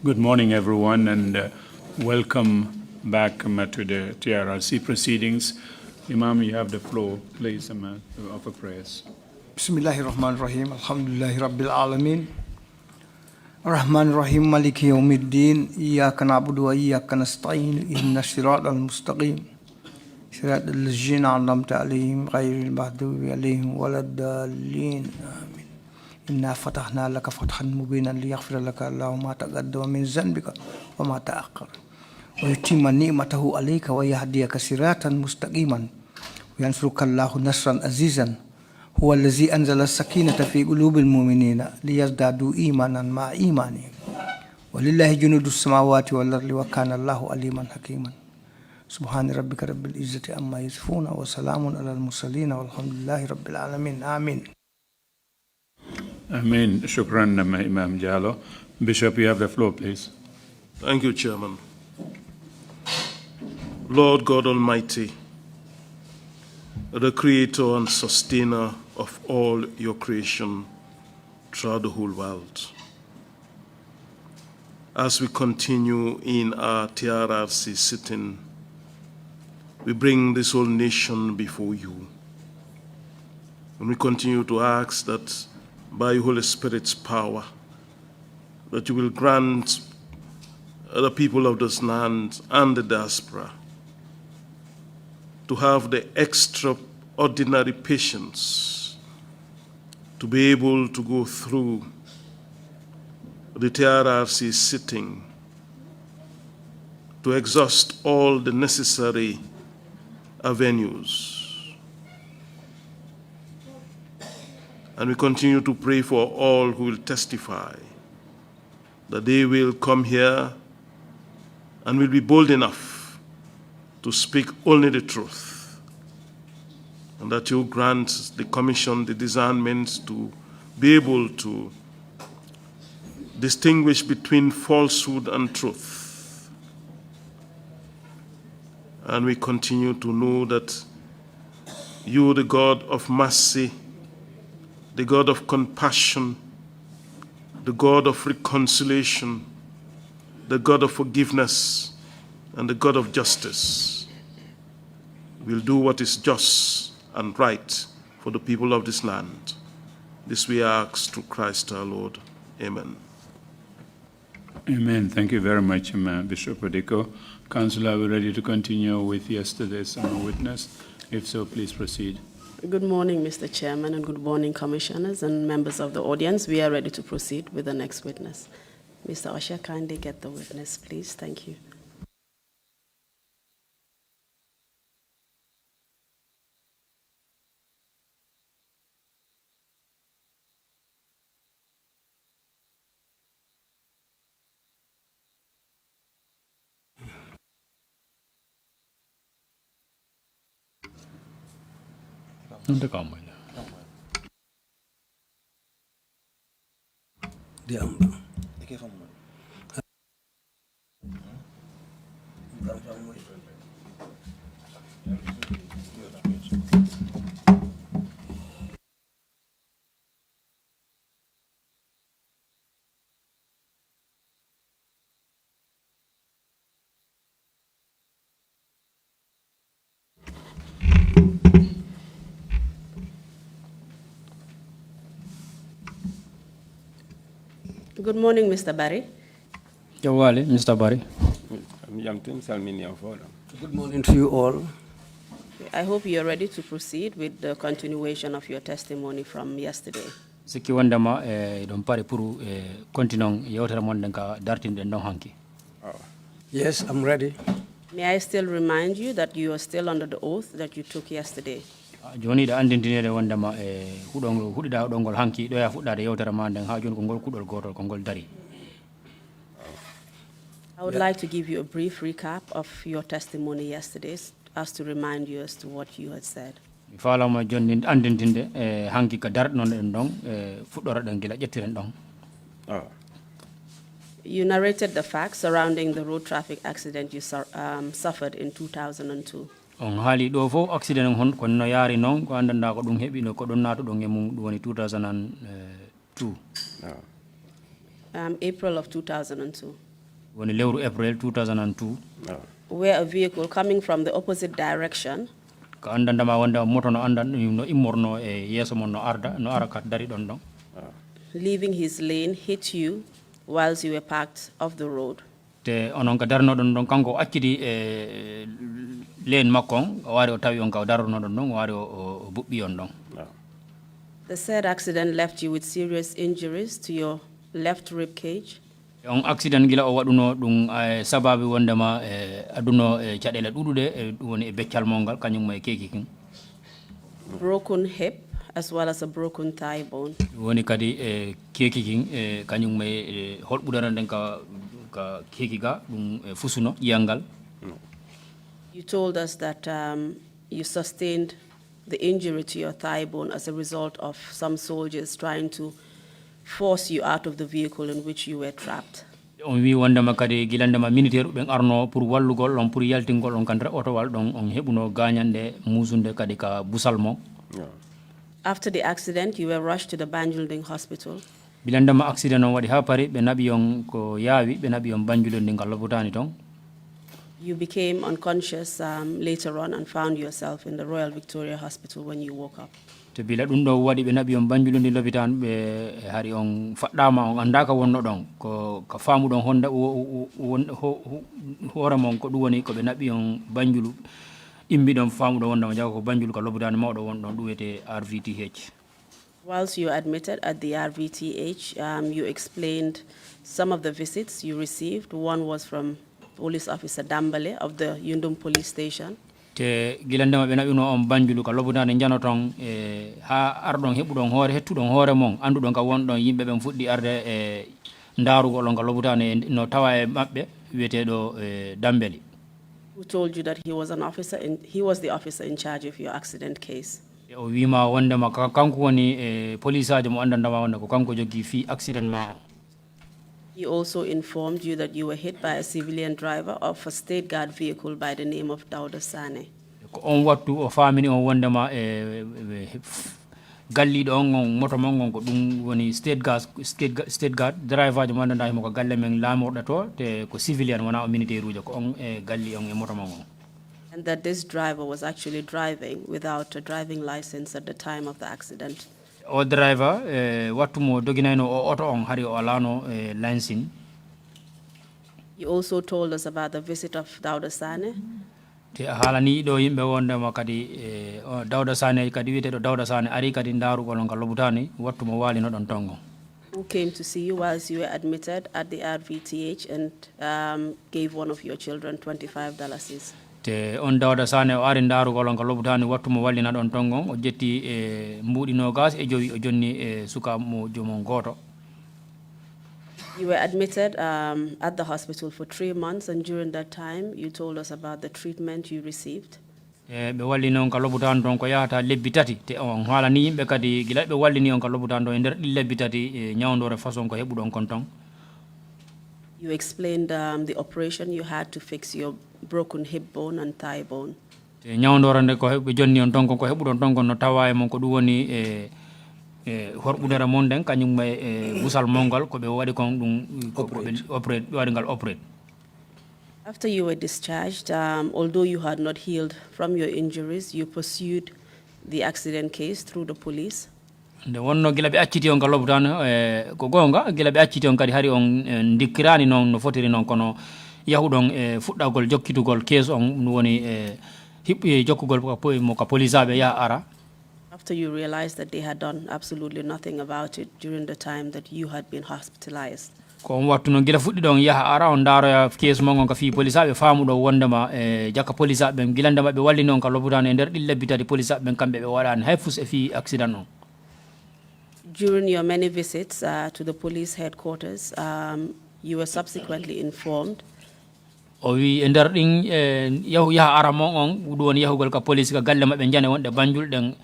Good morning, everyone, and welcome back to the TRRC proceedings. Imam, you have the floor, please, to offer prayers. Bismillahirrahmanirrahim. Alhamdulillahi Rabbil Alameen. Ar-Rahmanir-Rahim Maliki Yawmiddin. Iyyaka na'budu wa iyyaka nasta'in. Ihdinas siratal mustaqim. Siratal ladzina an'amta 'alaihim ghairil maghdubi 'alaihim waladdallin. Amin. إنا فتحنا لك فتحا مبينا ليغفر لك الله ما تقدم من ذنبك وما تأخر ويتم نعمته عليك ويهديك صراطا مستقيما وينصرك الله نصرا عزيزا هو الذي أنزل السكينة في قلوب المؤمنين ليزدادوا إيمانا مع إيمانهم ولله جنود السماوات والأرض وكان الله عليما حكيما سبحان ربك رب العزة عما يصفون وسلام على المرسلين والحمد لله رب العالمين آمين. Amen. Shukran, Imam Jallo. Bishop, you have the floor, please. Thank you, Chairman. Lord God Almighty, the creator and sustainer of all your creation throughout the whole world, as we continue in our TRRC sitting, we bring this whole nation before you. And we continue to ask that by your Holy Spirit's power, that you will grant the people of this land and the diaspora to have the extraordinary patience to be able to go through the TRRC sitting, to exhaust all the necessary avenues. And we continue to pray for all who will testify, that they will come here and will be bold enough to speak only the truth, and that you grant the commission the discernment to be able to distinguish between falsehood and truth. And we continue to know that you, the God of mercy, the God of compassion, the God of reconciliation, the God of forgiveness, and the God of justice, will do what is just and right for the people of this land. This we ask through Christ our Lord. Amen. Amen. Thank you very much, Bishop Odiko. Councillor, are we ready to continue with yesterday's witness? If so, please proceed. Good morning, Mr. Chairman, and good morning, commissioners and members of the audience. We are ready to proceed with the next witness. Mr. Usher, kindly get the witness, please. Thank you. Good morning, Mr. Barry. Mr. Barry. Good morning to you all. I hope you are ready to proceed with the continuation of your testimony from yesterday. Siki wandama don pare pour continuong yewtere mon denka dartinde ndon hanki. Yes, I'm ready. May I still remind you that you are still under the oath that you took yesterday? Joni da andintinede wondama hudon hudida hudongol hanki do ya fuddade yewtere ma den ha joni ko ngol kudol gotol ko ngol dari. I would like to give you a brief recap of your testimony yesterday as to remind you as to what you had said. Falama joni andintinde hanki ka dar non en don fuddora den gila jettiren don. You narrated the facts surrounding the road traffic accident you suffered in 2002. On haali do fo accident hon ko no yaari non ko andanda ko dum hebi no ko don nato don e mum woni 2002. April of 2002. woni lewru April 2002 where a vehicle coming from the opposite direction ko andandama wonde moto no andan no immorno e yeso mon no ara kat dari don don leaving his lane hit you whilst you were parked off the road. te onon ka darno don don kanko accidi e lane makkon o wari o tawi on ka darno don don o wari o bubbi on don. The said accident left you with serious injuries to your left rib cage. On accident gila o waduno dum sababu wondema aduno cadele dudude woni e beccal mongal kanyum may keki kin. Broken hip as well as a broken thigh bone. Woni kadi keki kin kanyum may holbudana den ka keki ga dum fusuno yangal. You told us that you sustained the injury to your thigh bone as a result of some soldiers trying to force you out of the vehicle in which you were trapped. On wi wondema kadi gilandema militaire ben arno pour wallugol on pour yaltingol on kandra otowal don on hebuno gagnande musunde kadi ka busalmo. After the accident, you were rushed to the Banjul hospital. Bilandema accident on wadi ha pari be nabi on ko yawi be nabi on Banjul ndingal lobutani ton. You became unconscious later on and found yourself in the Royal Victoria Hospital when you woke up. To bila dum do wadi be nabi on Banjul ndi lobitan be hari on faddama on andaka wonno don ko ka famu don honda hore mon ko dum woni ko be nabi on Banjul imbi don famu do wonda jago ko Banjul ka lobitan mawdo won don duwete RVTH. Whilst you were admitted at the RVTH, you explained some of the visits you received. One was from Police Officer Dambale of the Yundum Police Station. Te gilandema be nabino on Banjulu ka lobutane janoton ha ardon hebudon hore hettudon hore mon andudon ka wondon yimbe be fuddi arde e ndarugo lon ka lobutane no tawa e mabbe wietedo Dambeli. Who told you that he was the officer in charge of your accident case? O wima wondema kanko woni police ajo mo andandama wonde ko kanko jogi fi accident ma. He also informed you that you were hit by a civilian driver of a state guard vehicle by the name of Dauda Sane. Ko on wattu o famini on wondema gallido on moto mongon ko dum woni state guard driver jo mandanda mo ko galle men lamorda to te ko civilian wona o militaire ujo ko on galli on moto mongon. And that this driver was actually driving without a driving license at the time of the accident. O driver wattu mo doginayno o auto on hari o alano license. You also told us about the visit of Dauda Sane. Te halani do yimbe wondema kadi Dauda Sane kadi wiete do Dauda Sane ari kadi ndaru ko lon ka lobutani wattu mo wali no don tongo. Who came to see you whilst you were admitted at the RVTH and gave one of your children $25. Te on Dauda Sane o ari ndaru ko lon ka lobutani wattu mo wali na don tongo o jetti mbudi no gas e jowi o jonni suka mo jomon goto. You were admitted at the hospital for 3 months, and during that time, you told us about the treatment you received. Be walli non ka lobutan don ko yata lebbi tati te on hala ni yimbe kadi gila be walli ni on ka lobutan do e nder lebbi tati nyawndore façon ko hebudon konton. You explained the operation you had to fix your broken hip bone and thigh bone. Te nyawndore nde ko be jonni on tonko ko hebudon tonko no tawa e mon ko dum woni horbudere mon den kanyum may busal mongal ko be wadi kon dum ko be operate wadi ngal operate. After you were discharged, although you had not healed from your injuries, you pursued the accident case through the police. Nde wonno gila be acciti on kalobutan ko gonga gila be acciti on kadi hari on dikkirani non no fotiri non kono yahudon fuddagol jokkitugol case on woni hippi jokkugol mo ka police abe ya ara. After you realized that they had done absolutely nothing about it during the time that you had been hospitalized. Ko wattu no gila fuddi don yaha ara on daro ya case mongon ka fi police abe faamudo wondema jakka police abe gilandama be walli non ka lobutane nder dille bitati police abe kambe be wadani hayfus e fi accident on. During your many visits to the police headquarters, you were subsequently informed o wi e nder din yaha ara mon on do woni yahugol ka police ka galle mabbe jane wonde Banjul den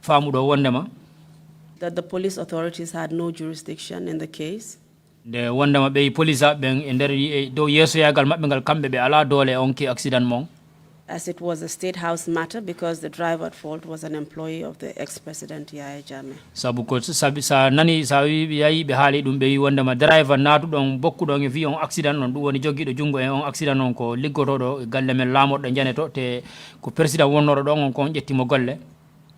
faamudo wondema that the police authorities had no jurisdiction in the case. De wondema be police ben e nder do yeso yagal mabbe gal kambe be ala dole on ki accident mon. as it was a state house matter because the driver at fault was an employee of the ex-president Yahya Jammeh. sabu ko sabi sa nani sa wi yayi be haali dum be wi wonde ma driver natu don bokku don e wi on accident non dum woni joggido jungo e on accident non ko liggotodo e galle men lamordo janeto te ko president wonnoro don on ko jettimo golle.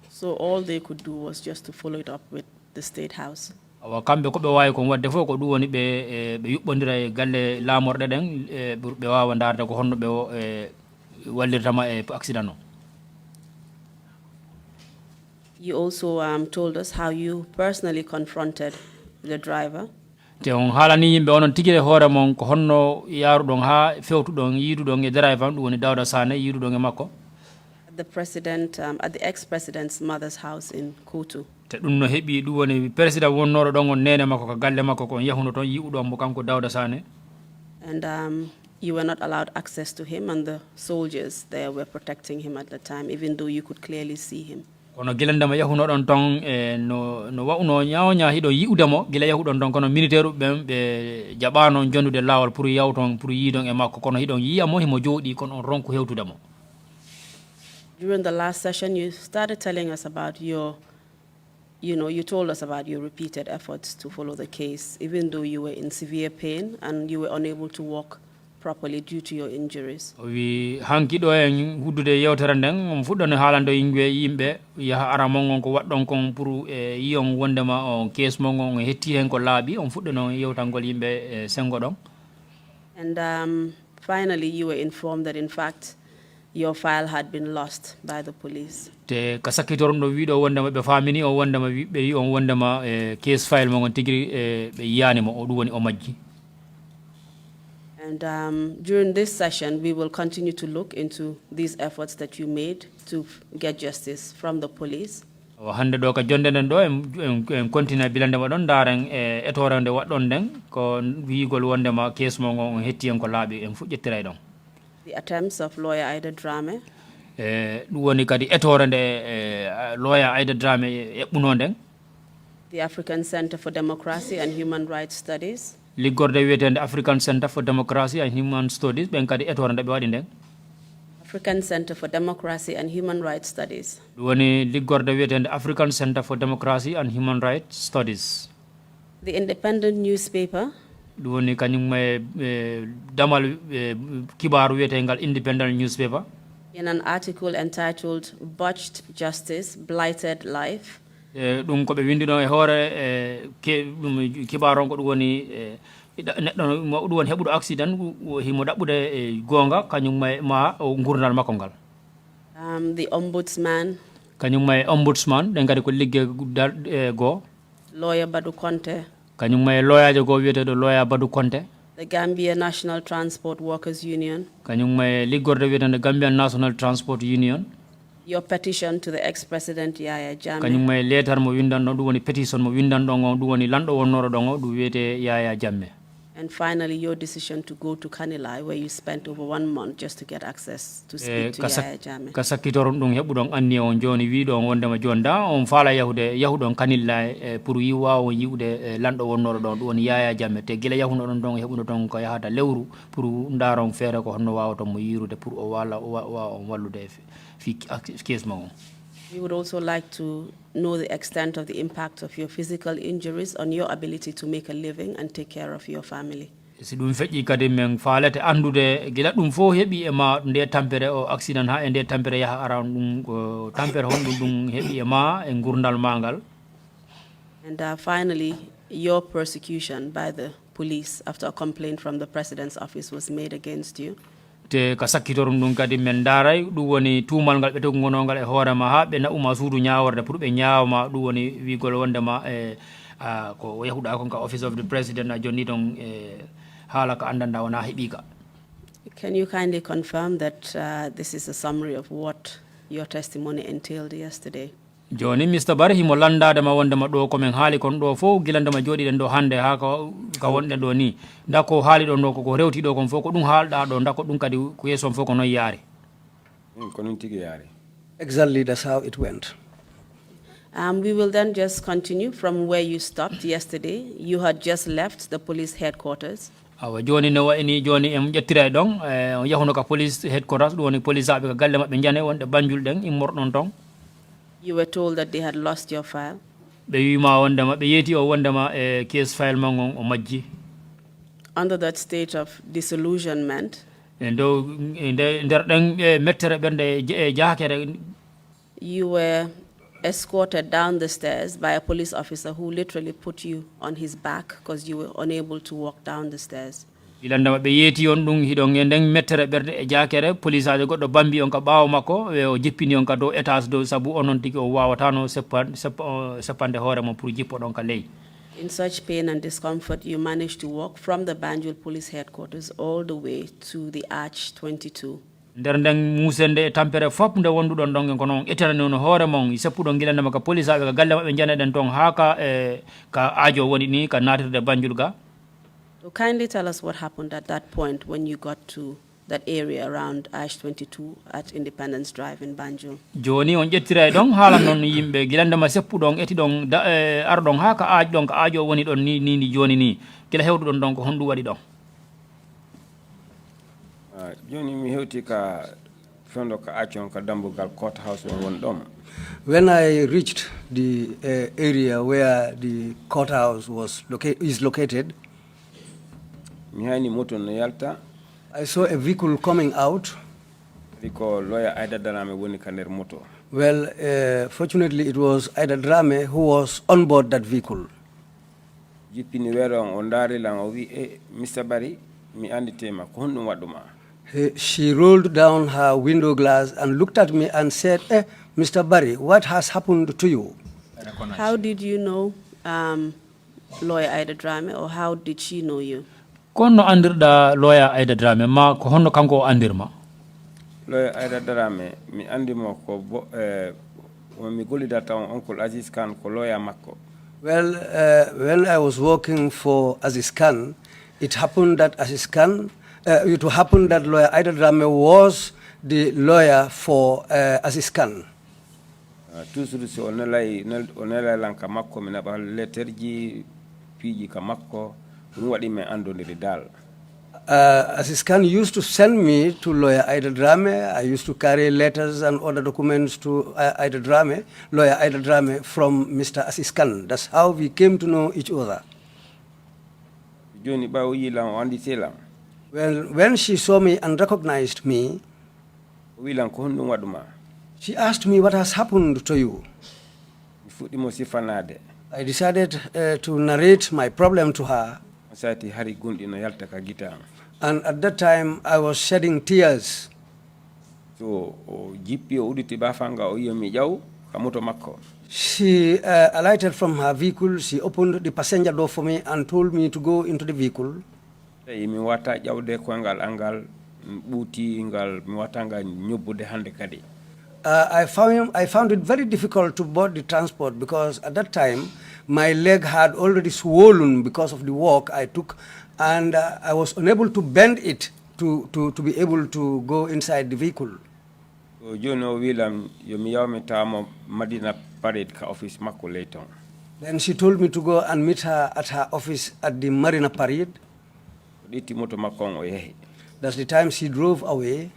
So all they could do was just to follow it up with the state house. awa kambe ko be wawi ko wadde fo ko dum woni be yubbondira e galle lamorde den be wawa darde ko honno be wallirtama e accident non. You also told us how you personally confronted the driver. te on haalani yimbe onon tigire hoore mon ko honno yarudon ha fewtudon yidudon e driver dum woni Dawda Sane yidudon e makko At the president, at the ex-president's mother's house in Kutu. te dum no hebi dum woni president wonnoro don on nene makko ko galle makko ko yahuno ton yiudon mo kanko Dawda Sane. And you were not allowed access to him, and the soldiers there were protecting him at the time, even though you could clearly see him. kono gilendama yahuno don ton no wawno nyawnya hido yiudemo gila yahudon don kono militaire be jabano jondude lawol pour yawton pour yidon e makko kono hidon yiyamo himo jodi kono on ronko hewtudemo. During the last session, you started telling us about you told us about your repeated efforts to follow the case, even though you were in severe pain and you were unable to walk properly due to your injuries. wi hankido en huddude yewtere nden on fuddone haalando yimbe yaha ara mongon ko waddon kon pour yiyon wondema on case mongon hetti hen ko laabi on fuddono yewtangol yimbe sengo don. And finally, you were informed that in fact your file had been lost by the police. te kasakitoron do wido wondema be famini o wondema be yi on wondema case file mongon tigri be yani mo o dum woni o majji. And during this session, we will continue to look into these efforts that you made to get justice from the police. hande do ka jonde den do en continue bilande ma don daren etorande waddon den ko wiigol wondema case mo on hetti en ko laabi en fujjettiray don. The attempts of lawyer Aida Drame. dum woni kadi etorande lawyer Aida Drame ebbuno den. The African Center for Democracy and Human Rights Studies. liggorde wiyetende African Center for Democracy and Human Studies ben kadi etorande be wadi den. African Center for Democracy and Human Rights Studies. woni liggorde wiyetende African Center for Democracy and Human Rights Studies. The independent newspaper. woni kanyum damal kibaru wiyetengal independent newspaper. In an article entitled Botched Justice, Blighted Life. dum ko be windino e hore dum kibaron ko dum woni neddo mo dum woni hebudo accident himo dabbude gonga kanyum ma o gurdal makko gal. The ombudsman. kanyum ombudsman den gadi ko ligge go. Lawyer Badu Conte. kanyum lawyer go wiyetedo lawyer Badu Conte. The Gambia National Transport Workers Union. kanyum liggorde wiyetende Gambia National Transport Union. Your petition to the ex-president Yahya Jammeh. kanyum letter mo windan no dum woni petition mo windan don dum woni lando wonnoro don dum wiyete Yahya Jammeh. And finally, your decision to go to Kanilai, where you spent over 1 month just to get access to speak to Yahya Jammeh. kasakitoron dum hebudon anni on joni wi don wondema jonda on fala yahudon Kanilai pour yiwa on yiwde lando wonnoro don dum woni Yahya Jammeh te gila yahuno don hebuno don ko yahata lewru pour ndaron fere ko honno wawato mo yirude pour o wala on wallude fi case mo. We would also like to know the extent of the impact of your physical injuries on your ability to make a living and take care of your family. si dum feƴƴi kadi men faalete andude gila dum fo hebi e ma nde tampere o accident ha e nde tampere yaha aran dum ko tampere hon dum hebi e ma e gurdal mangal. And finally, your persecution by the police after a complaint from the president's office was made against you. te ka sakkitorum dum kadi men daray dum woni tumal gal be to gonongal e hoorema ha be nauma suudu nyaaworde pour be nyaawma dum woni wigol wondema ko yahuda kon ka office of the president a jonni don hala ka andanda wona hebika. Can you kindly confirm that this is a summary of what your testimony entailed yesterday? joni Mr. Barry himo landade ma wondema do ko men haali kon do fo gilandema jodi den do hande ha ka wonde do ni ndako haali do ko rewti do kon fo ko dum haalda do ndako dum kadi ko yeso fo ko non yaari. Exactly, that's how it went. We will then just continue from where you stopped yesterday. You had just left the police headquarters. awa joni no wayni joni em ƴettira ɗon yahuno ka police headquarters ɗum woni police aɓe ka galle maɓɓe jane wonɗe banjul ɗen immorɗon ton. You were told that they had lost your file. ɓe wima wondema ɓe yeeti o wondema e case file man on o majji. Under that state of disillusionment, e dow nder ɗen mettere ɓernde e jahakere. You were escorted down the stairs by a police officer who literally put you on his back because you were unable to walk down the stairs. ilandema ɓe yeeti on ɗum hiɗon e nden mettere ɓerde e jakere police ajo goɗɗo bambi on ka ɓaawo makko o jippini on ka dow étage dow saabu onon tigi o wawatano seppande hoore mon pour jippo ɗon ka ley. In such pain and discomfort, you managed to walk from the Banjul police headquarters all the way to the Arch 22. nder nden musende e tampere fof nde wonduɗon ɗon en ko noon ettanani on hoore mon seppuɗon guilandema ka police aɓe ka galle maɓɓe janeɗen toon ha ka aajo woni ni ka natirde Banjul ga. So kindly tell us what happened at that point when you got to that area around Ash 22 at Independence Drive in Banjul. Joni on ƴettira e ɗon haalan noon yimɓe guilandema seppuɗon eti ɗon arɗon ha ka aajo woni ɗon ni joni ni kila hewɗuɗon ɗon ko honɗum waɗi ɗon. Joni mi hewti ka fondo ka action ka dambugal courthouse won ɗon. When I reached the area where the courthouse is located, mi hani moto no yalta. I saw a vehicle coming out. Because lawyer Aida Drame woni ka nder moto. Well, fortunately it was Aida Drame who was on board that vehicle. Jippini wero on ndari lan o wi Mr. Barry mi anditema ko honɗum waɗuma. She rolled down her window glass and looked at me and said, Mr. Barry, what has happened to you? How did you know lawyer Aida Drame, or how did she know you? Kono andirɗa lawyer Aida Drame ma ko honno kanko o andirma? Lawyer Aida Drame mi andimo ko mi gollidata on Uncle Aziz Khan ko lawyer makko. Well, when I was working for Aziz Khan, it happened that lawyer Aida Drame was the lawyer for Aziz Khan. Toujours si onelay lanka makko mi naba letterji piiji ka makko ɗum waɗi me andodiri dal. Aziz Khan used to send me to lawyer Aida Drame. I used to carry letters and other documents to lawyer Aida Drame from Mr. Aziz Khan. That's how we came to know each other. Joni ɓawo yilan o andi selan. Well, when she saw me and recognized me, she asked me what has happened to you. I decided to narrate my problem to her. And at that time, I was shedding tears. She alighted from her vehicle. She opened the passenger door for me and told me to go into the vehicle. I found it very difficult to board the transport because at that time my leg had already swollen because of the walk I took, and I was unable to bend it to be able to go inside the vehicle. Then she told me to go and meet her at her office at the Marina Parade. That's the time she drove away.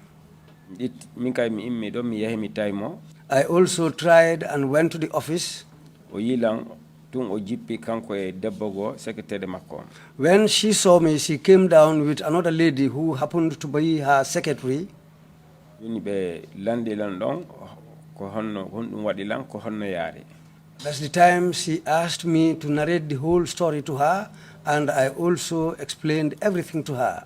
I also tried and went to the office. When she saw me, she came down with another lady who happened to be her secretary. That's the time she asked me to narrate the whole story to her, and I also explained everything to her.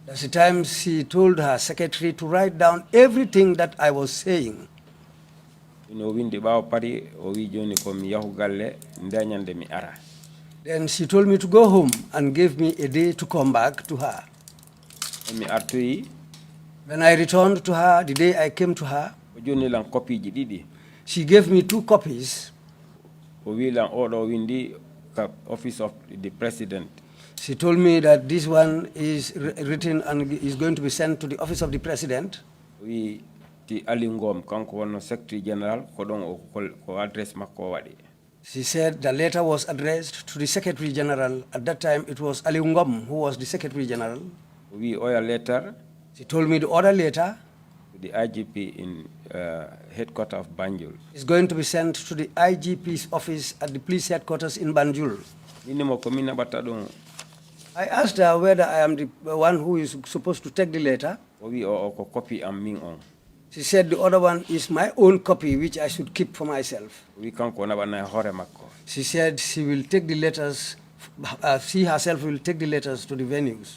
That's the time she told her secretary to write down everything that I was saying. Then she told me to go home and gave me a day to come back to her. When I returned to her, the day I came to her, she gave me 2 copies. Office of the President. She told me that this one is written and is going to be sent to the office of the president. wi ti alingom kanko wonno secretary general ko don ko address makko wadi. She said the letter was addressed to the Secretary General. At that time, it was Ali Ngom who was the Secretary General. We owe a letter. She told me the other letter To the IGP in headquarters of Banjul. is going to be sent to the IGP's office at the police headquarters in Banjul. I asked her whether I am the one who is supposed to take the letter. We owe copy and ming on. She said the other one is my own copy, which I should keep for myself. We can't go na hore makko. She said she will take the letters, she herself will take the letters to the venues.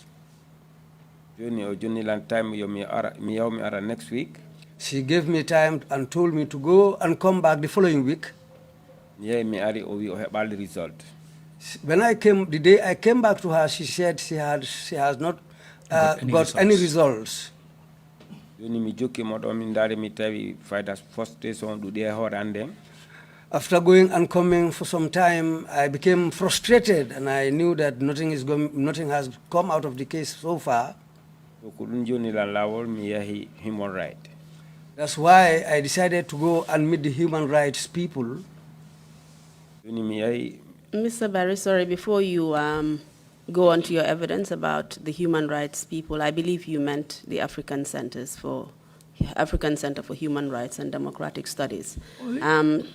Johnny land time mi ara next week. She gave me time and told me to go and come back the following week. Yeah, mi ari o we have the result. When I came, the day I came back to her, she said she has not got any results. Johnny mi joki modo mi ndare mi tawi fayda first station du de hore andem. After going and coming for some time, I became frustrated, and I knew that nothing has come out of the case so far. Human right. That's why I decided to go and meet the human rights people. Mr. Barry, sorry, before you go on to your evidence about the human rights people, I believe you meant the African Center for Human Rights and Democratic Studies.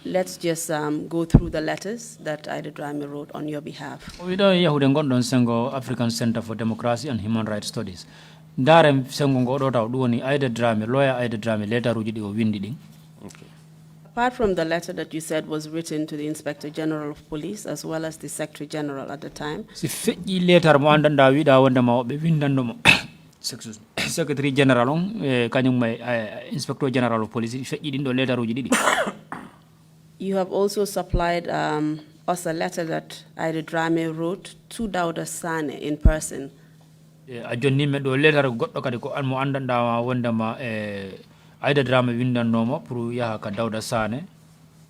Let's just go through the letters that Ida Drame wrote on your behalf. African Center for Democracy and Human Rights Studies. Darem sengo ngodo taw duwoni Ida Drame, lawyer Ida Drame letter ruji di o windi ding. Okay. Apart from the letter that you said was written to the Inspector General of Police as well as the Secretary General at the time. Si feji letter mo andanda wi da wonde ma be windando mo Secretary General on kanyum may Inspector General of Police feji dindo letter ruji didi. You have also supplied us a letter that Ida Drame wrote to Dauda Sane in person. A jonni me do letter goddo kadi ko mo andanda wonde ma Ida Drame windanoma pour yaha ka Dauda Sane.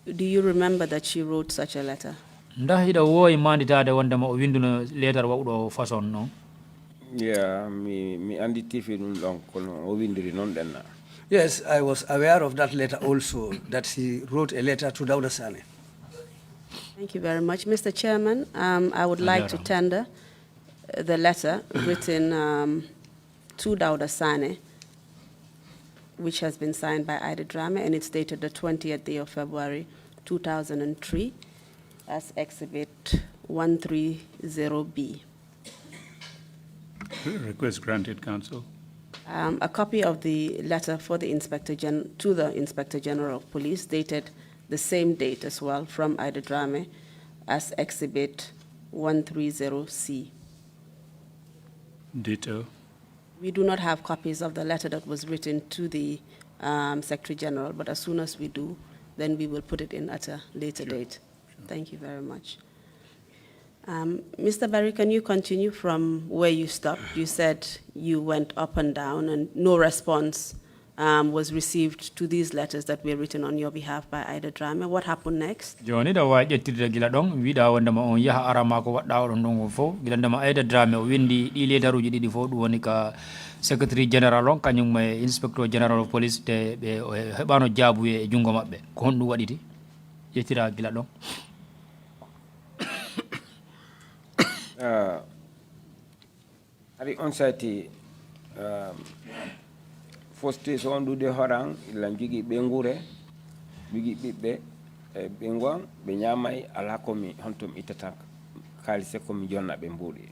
Do you remember that she wrote such a letter? Nda hida woy manditade wonde ma o winduno letter wawdo façon non. Yeah, mi andi tifi dum don kono o windiri non denna. Yes, I was aware of that letter also, that she wrote a letter to Dauda Sane. Thank you very much. Mr. Chairman, I would like to tender the letter written to Dauda Sane, which has been signed by Ida Drame, and it's dated the 20th day of February 2003 as Exhibit 130B. Request granted, Counsel. A copy of the letter for the to the Inspector General of Police, dated the same date as well, from Ida Drame as Exhibit 130C. Ditto. We do not have copies of the letter that was written to the Secretary General, but as soon as we do, then we will put it in at a later date. Sure. Thank you very much. Mr. Barry, can you continue from where you stopped? You said you went up and down and no response was received to these letters that were written on your behalf by Ida Drame. What happened next? Joni da wa jettirde gila don wiida wonde ma on yaha arama ko wadda on don fo gila ndema Ida Drame o windi di lettaruji didi fo dum woni ka Secretary General on kanyum may Inspector General of Police te be hebano jaabu e jungo mabbe ko hondu waditi jettira gila don. Ari on site first station du de horang ilan jigi be ngure bigi bibbe be ngwan be nyamay ala komi hontum itata kalise komi jonna be mbudi.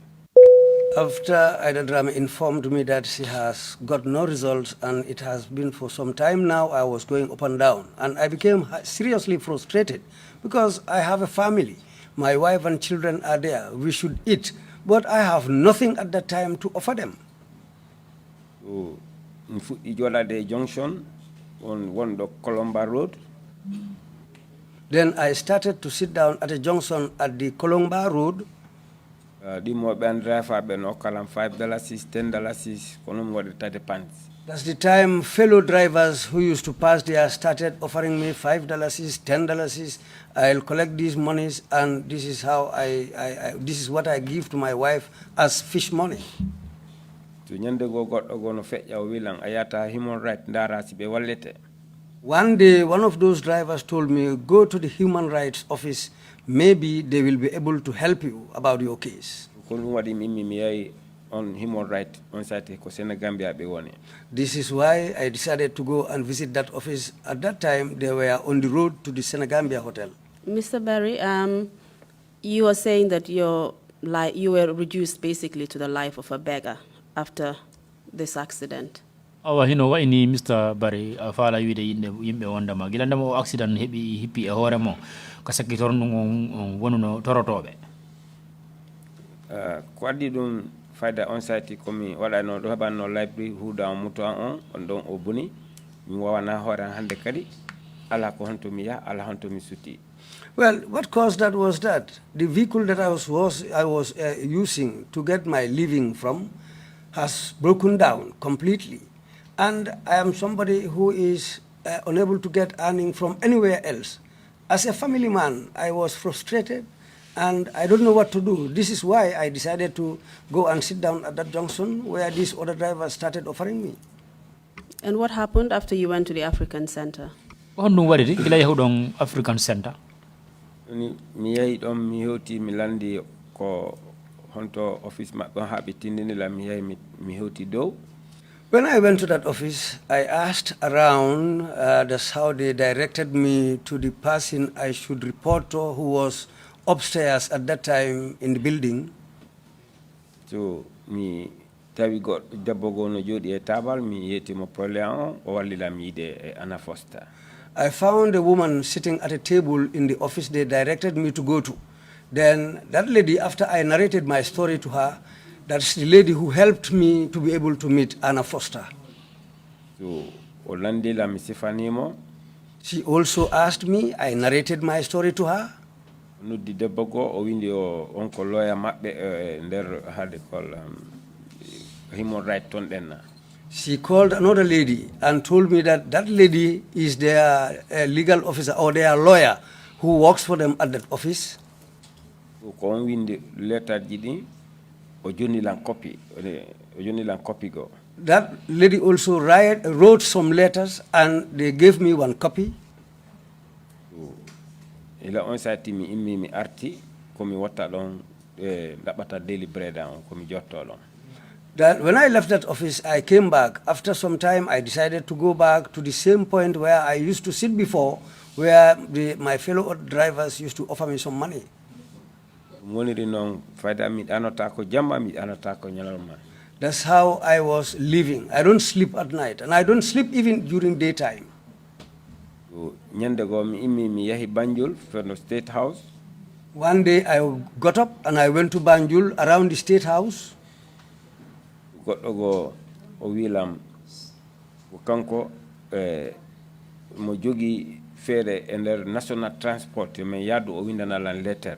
After Ida Drame informed me that she has got no results and it has been for some time now, I was going up and down, and I became seriously frustrated because I have a family. My wife and children are there. We should eat, but I have nothing at that time to offer them. Ijola de Junction on the Colomba Road. Then I started to sit down at a junction at the Colomba Road. The more band driver ben okalam $5, $10, konum wadi 30 pants. That's the time fellow drivers who used to pass there started offering me $5, $10. I'll collect these monies, and this is how this is what I give to my wife as fish money. to nyande go goddo go no feƴƴa o wilan a yata human right ndara si ɓe wallete. One day, one of those drivers told me, go to the human rights office, maybe they will be able to help you about your case. ko ɗum waɗi mi yahi on human right on site ko Senegambia ɓe woni. This is why I decided to go and visit that office. At that time, they were on the road to the Senegambia hotel. Mr. Barry, you are saying that you were reduced basically to the life of a beggar after this accident. awa hino wayni Mr. Barry a faala wiide yimɓe wondema gila ndema o accident heɓi hippi e hoore mo ko sakki tornɗum on wonuno torotoɓe. ko addi ɗum fayda on site komi waɗano ɗo heɓanno library huuda muto an on ɗon o boni mi wawana hoore an hannde kadi ala ko honto mi yaha ala honto mi sutti. Well, what caused that was that the vehicle that I was using to get my living from has broken down completely. And I am somebody who is unable to get earning from anywhere else. As a family man, I was frustrated and I don't know what to do. This is why I decided to go and sit down at that junction where these other drivers started offering me. And what happened after you went to the African Center? honɗum waɗiti gila yahuɗon African Center? mi yahi ɗon mi hewti mi landi ko honto office maɓɓe on haɓe tindinila mi yahi mi hewti dow. When I went to that office, I asked around, that's how they directed me to the person I should report to, who was upstairs at that time in the building. So mi tawi goɗɗo debbo goo no jooɗi e tabal mi yettimo probléme o o wallilam yiide e Anna Foster. I found a woman sitting at a table in the office they directed me to go to. Then that lady, after I narrated my story to her, that's the lady who helped me to be able to meet Anna Foster. So o landila mi sifanimo. She also asked me, I narrated my story to her. Nuddi debbo goo o windi o on ko lawyer maɓɓe nder hade kol human right ton ɗenna. She called another lady and told me that that lady is their legal officer or their lawyer who works for them at that office. Ko on windi letter ji ɗi o jonnilan copy go. That lady also wrote some letters and they gave me one copy. Ila on sati mi immi mi arti komi watta ɗon ɗaɓɓata daily bread on komi jotto ɗon. That when I left that office, I came back. After some time, I decided to go back to the same point where I used to sit before, where my fellow drivers used to offer me some money. That's how I was living. I don't sleep at night, and I don't sleep even during daytime. State House. One day, I got up and I went to Banjul around the State House. Goɗɗo go o wilam ko kanko mo jogi feere e nder national transport men yaddu o windanalan letter.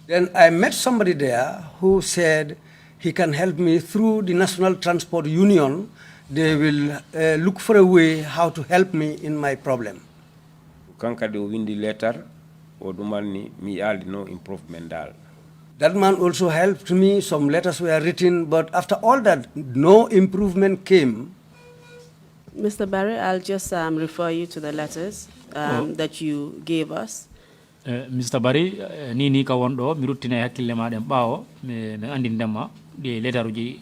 Then I met somebody there who said he can help me through the National Transport Union. They will look for a way how to help me in my problem. Kankade o windi letter o ɗumanni mi yaaldi no improvement dal. That man also helped me. Some letters were written, but after all that, no improvement came. Mr. Barry, I'll just refer you to the letters that you gave us. Mr. Barry, ni ka wonɗo mi ruttina e hakkille maɗen ɓaawo mi andindema ɗi letter uji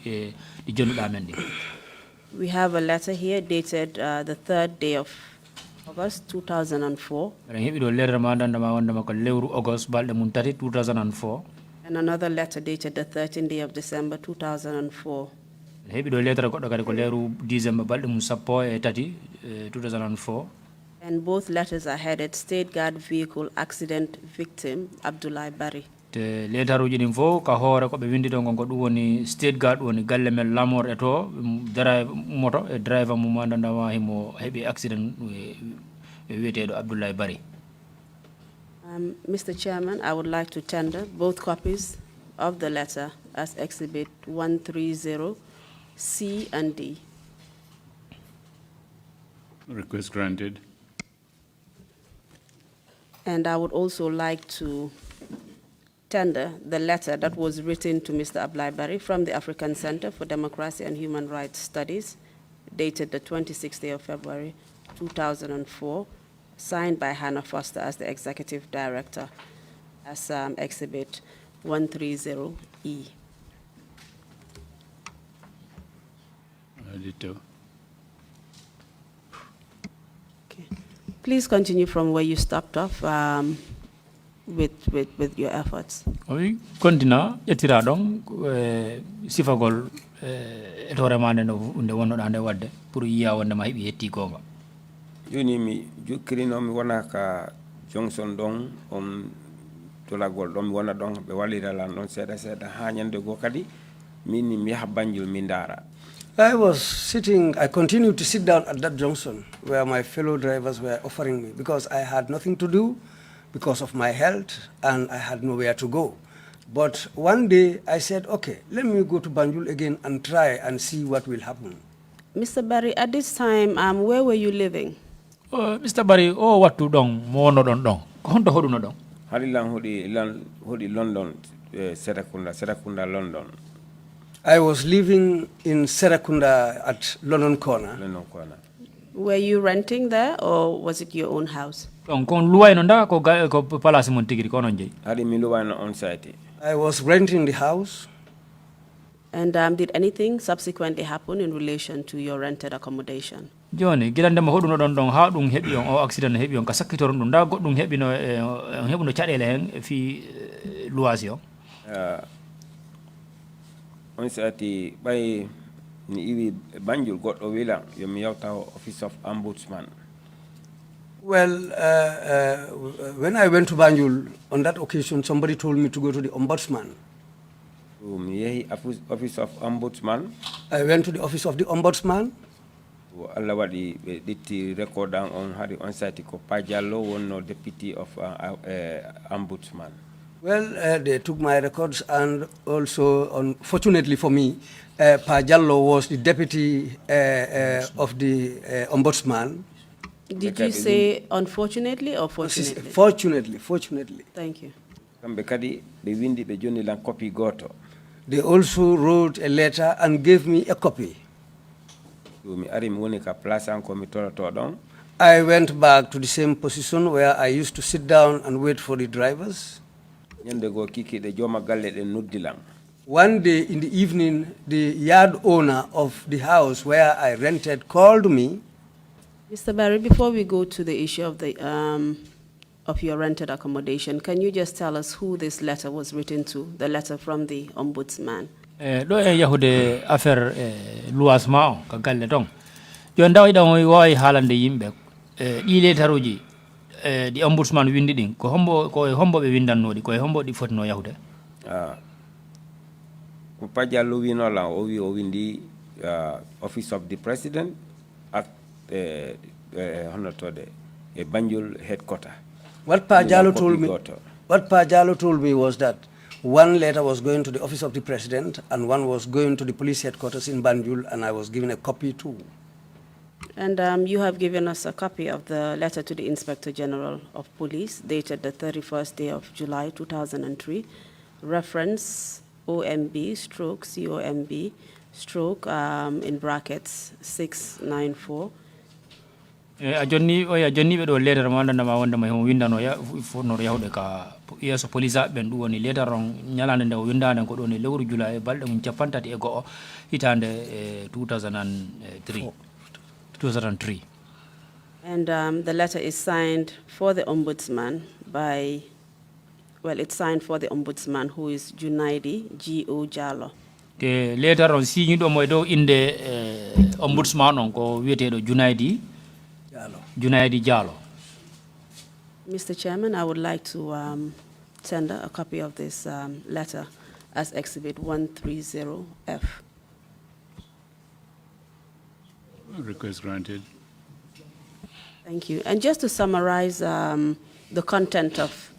ɗi jonnuɗa men ɗi. We have a letter here dated the 3rd day of August 2004. Eɗen heɓi ɗo letter ma dandema wondema ko lewru August balɗe mum tati 2004. And another letter dated the 13th day of December 2004. Heɓi ɗo letter goɗɗo kadi ko lewru December balɗe mum sappo e tati 2004. And both letters are headed State Guard Vehicle Accident Victim Abdoulaye Barry. Te letter uji ɗin fof ka hoore ko ɓe windi ɗon ko ɗum woni State Guard woni galle men lamor e to drive moto e driver mum andandama himo heɓi accident wiyeteɗo Abdoulaye Barry. Mr. Chairman, I would like to tender both copies of the letter as Exhibit 130, C and D. Request granted. And I would also like to tender the letter that was written to Mr. Ablai Barry from the African Center for Democracy and Human Rights Studies, dated the 26th day of February, 2004, signed by Hannah Foster as the Executive Director, as Exhibit 130E. Ditto. Okay. Please continue from where you stopped off with your efforts. oyi kontina ƴettira ɗon sifagol e tore ma nde nde wonnoɗa nde wadde pour yiya wondema heeɓi yetti gonga. joni mi jokkirino mi wona ka jonction ɗon on tolagol ɗon mi wona ɗon ɓe walliralan ɗon seeɗa seeɗa ha ñande goo kadi min mi yaha Banjul mi ndaara. I continued to sit down at that junction where my fellow drivers were offering me because I had nothing to do because of my health and I had nowhere to go. But one day I said, okay, let me go to Banjul again and try and see what will happen. Mr. Barry, at this time, where were you living? Mr. Barry, wattu ɗon mo wonno ɗon ɗon ko honto hoɗuno ɗon? halilan hoɗi London, Serakunda London. I was living in Serakunda at London Corner. London Corner. Were you renting there or was it your own house? Ɗon kon luwayno nda ko palace mon tigiri ko non jeeyi? Hadi mi luwayno on site. I was renting the house. And did anything subsequently happen in relation to your rented accommodation? joni gilandema hoɗuno ɗon ɗon ha ɗum heeɓi on o accident heeɓi on ka sakkitoron ɗum nda goɗɗum heeɓino heɓuno caɗele hen fi luwasi o. On sati ɓay ni iwi Banjul goɗɗo wila yomi yawta Office of Ombudsman. Well, when I went to Banjul, on that occasion, somebody told me to go to the Ombudsman. Mi yehi Office of Ombudsman. I went to the Office of the Ombudsman. Allah waɗi ɓe ɗitti record on hari on sati ko Pa Diallo wonno deputy of Ombudsman. Well, they took my records, and also, unfortunately for me, Pa Diallo was the deputy of the Ombudsman. Did you say unfortunately or fortunately? Fortunately. Thank you. Kamɓe kadi ɓe windi ɓe jonni lan copy goto. They also wrote a letter and gave me a copy. Mi ari mi woni ka place an ko mi toroto ɗon. I went back to the same position where I used to sit down and wait for the drivers. Ñande go kikiɗe jooma galle ɗen noddilan. One day in the evening, the yard owner of the house where I rented called me. Mr. Barry, before we go to the issue of the of your rented accommodation, can you just tell us who this letter was written to, the letter from the Ombudsman? Ɗo e yahude affaire luwasma o ka galle ɗon joni nda waɗi wawi haalande yimɓe ɗi lettaruji ɗi ombudsman windi ɗin koye hombo ɓe windannoɗi koye hombo ɗi fotino yahude. Ko Pa Diallo winolan o wi o windi Office of the President at honotode e Banjul headquarter. What Pa Diallo told me was that one letter was going to the Office of the President and one was going to the police headquarters in Banjul, and I was given a copy too. And you have given us a copy of the letter to the Inspector General of Police, dated the 31st day of July 2003, reference OMB/COMB/ in brackets 694. a jonni ɓe ɗo letter ma andandama wondema hemo windano fonnoto yahude ka yeeso police ɓen ɗum woni letter on ñalande nde o windande ko ɗon e lewru July e balɗe mum 50 hitande 2003. And the letter is signed for the Ombudsman by, well, it's signed for the Ombudsman, who is Junaidi G.O. Jallo. Ke letter on signiɗo mo e dow inde ombudsman on ko wiyeteɗo Junaidi Jallo. Mr. Chairman, I would like to tender a copy of this letter as Exhibit 130F. Request granted. Thank you. And just to summarize the content of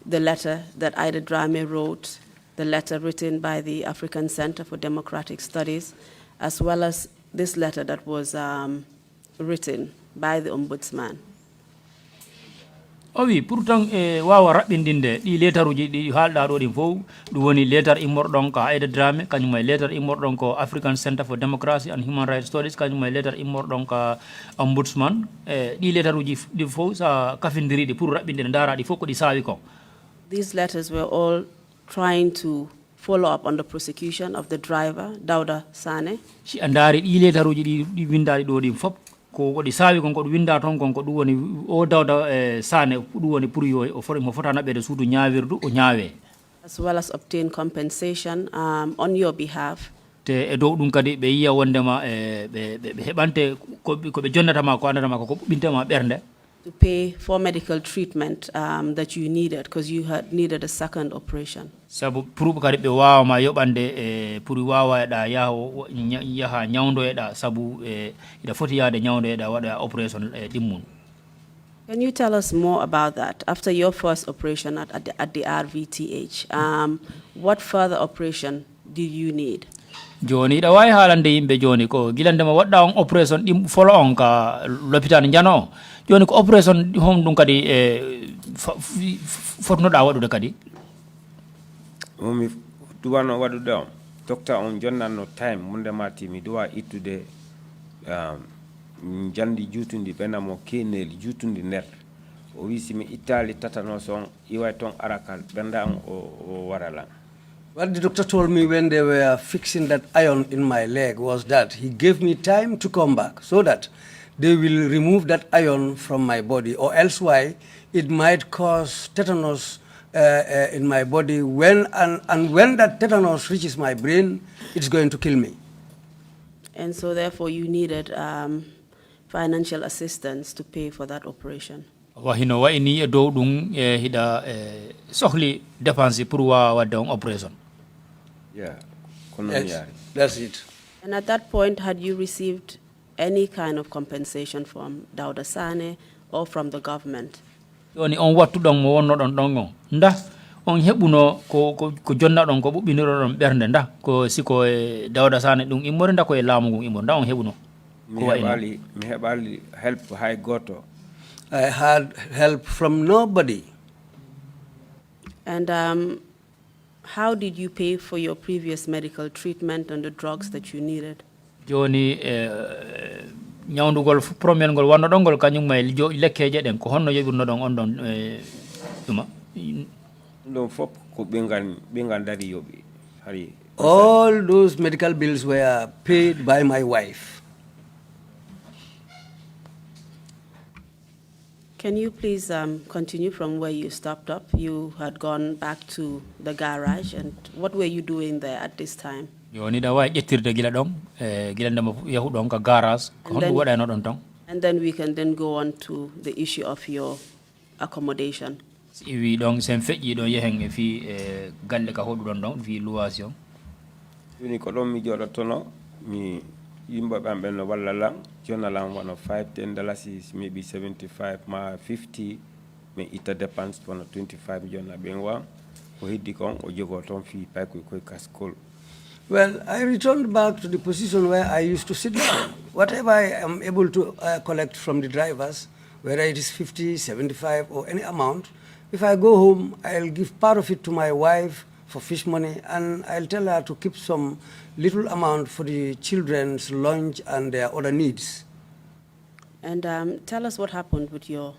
the letter that Ida Drame wrote, the letter written by the African Center for Democratic Studies, as well as this letter that was written by the Ombudsman? O wi pourtant wawa raɓɓindinde ɗi lettaruji ɗi haalɗa ɗo ɗin fof ɗum woni lettre immorɗon ko Aida Dramé kañum e lettre immorɗon ko African Center for Democracy and Human Rights Studies kañum e lettre immorɗon ko Ombudsman ɗi lettaruji ɗi fof sa kafindiriɗi pour raɓɓinde dara ɗi fof ko ɗi saawi kon. These letters were all trying to follow up on the prosecution of the driver, Dauda Sane. Si a ndaari ɗi lettaruji ɗi windaɗi ɗo ɗin fof ko ɗi saawi kon ko ɗum winda toon kon ko ɗum woni o Dawda Sane ɗum woni pour yo mo fota naɓede suudu ñaawirdu o ñaawe. As well as obtain compensation on your behalf. Te e dow ɗum kadi ɓe yiya wondema ɓe heɓante ko ɓe jonnatama ko andatama ko ɓintema ɓernde. To pay for medical treatment that you needed because you had needed a second operation. Sabu pour kadi ɓe wawama yoɓande pour wawaɗa yaha ñawdoyeɗa sabu ida foti yahde ñawdoyeɗa waɗa operation ɗimmun. Can you tell us more about that? After your first operation at the RVTH, what further operation did you need? Joni ida wawi haalande yimɓe joni ko gilandema waɗɗa on operation ɗim folo on ka l'hôpital jano o joni ko operation hom ɗum kadi fotnoɗa waɗude kadi momi duwano waɗude on docteur on jonnanno time mundema timi duwa ittude jandi juutundi ɓenamo keneli juutundi nder o wi simi ittali tatanos on iway toon arakal ɓenda on o waralan. What the doctor told me when they were fixing that iron in my leg was that he gave me time to come back so that they will remove that iron from my body, or else why it might cause tetanus in my body. When that tetanus reaches my brain, it's going to kill me. And so therefore you needed financial assistance to pay for that operation. Wahino wa ini do ɗum hida sohli dépense pour wadde on operation. Yeah, yes, that's it. And at that point, had you received any kind of compensation from Dauda Sane or from the government? Yoni on wattu ɗon mo wonno ɗon ɗon on nda on heɓuno ko jonna ɗon ko ɓuɓɓiniro ɗon ɓernde nda ko siko Dauda Sane ɗum immori nda ko e laamu ngun immori nda on heɓuno. Mi heɓali help hay goto. I had help from nobody. And how did you pay for your previous medical treatment and the drugs that you needed? Joni ñawndugol premier ngol wanno ɗon ngol kañum may lekkeje ɗen ko honno yoɓirno ɗon on ɗon ɗuma ɗum fof ko ɓengal dari yoɓi hari. All those medical bills were paid by my wife. Can you please continue from where you stopped up? You had gone back to the garage, and what were you doing there at this time? Joni da way ƴettirde gila ɗon gila ndema yahu ɗon ka garage ko honɗum waɗano ɗon ton. And then we can then go on to the issue of your accommodation. Si wi ɗon sen feƴƴi ɗon yehen e fi galle ka hoɗuɗon ɗon fi location. Joni ko ɗon mi joɗottono mi yimɓe ɓen no walla lan jonalan wono $5-10 maybe 75 ma 50 mi itta dépense wono 25 jonna ɓen wa ko heddi kon o jogo toon fi paykoy koye kaskol. Well, I returned back to the position where I used to sit down. Whatever I am able to collect from the drivers, whether it is 50, 75 or any amount, if I go home, I'll give part of it to my wife for fish money, and I'll tell her to keep some little amount for the children's lunch and their other needs. And tell us what happened with your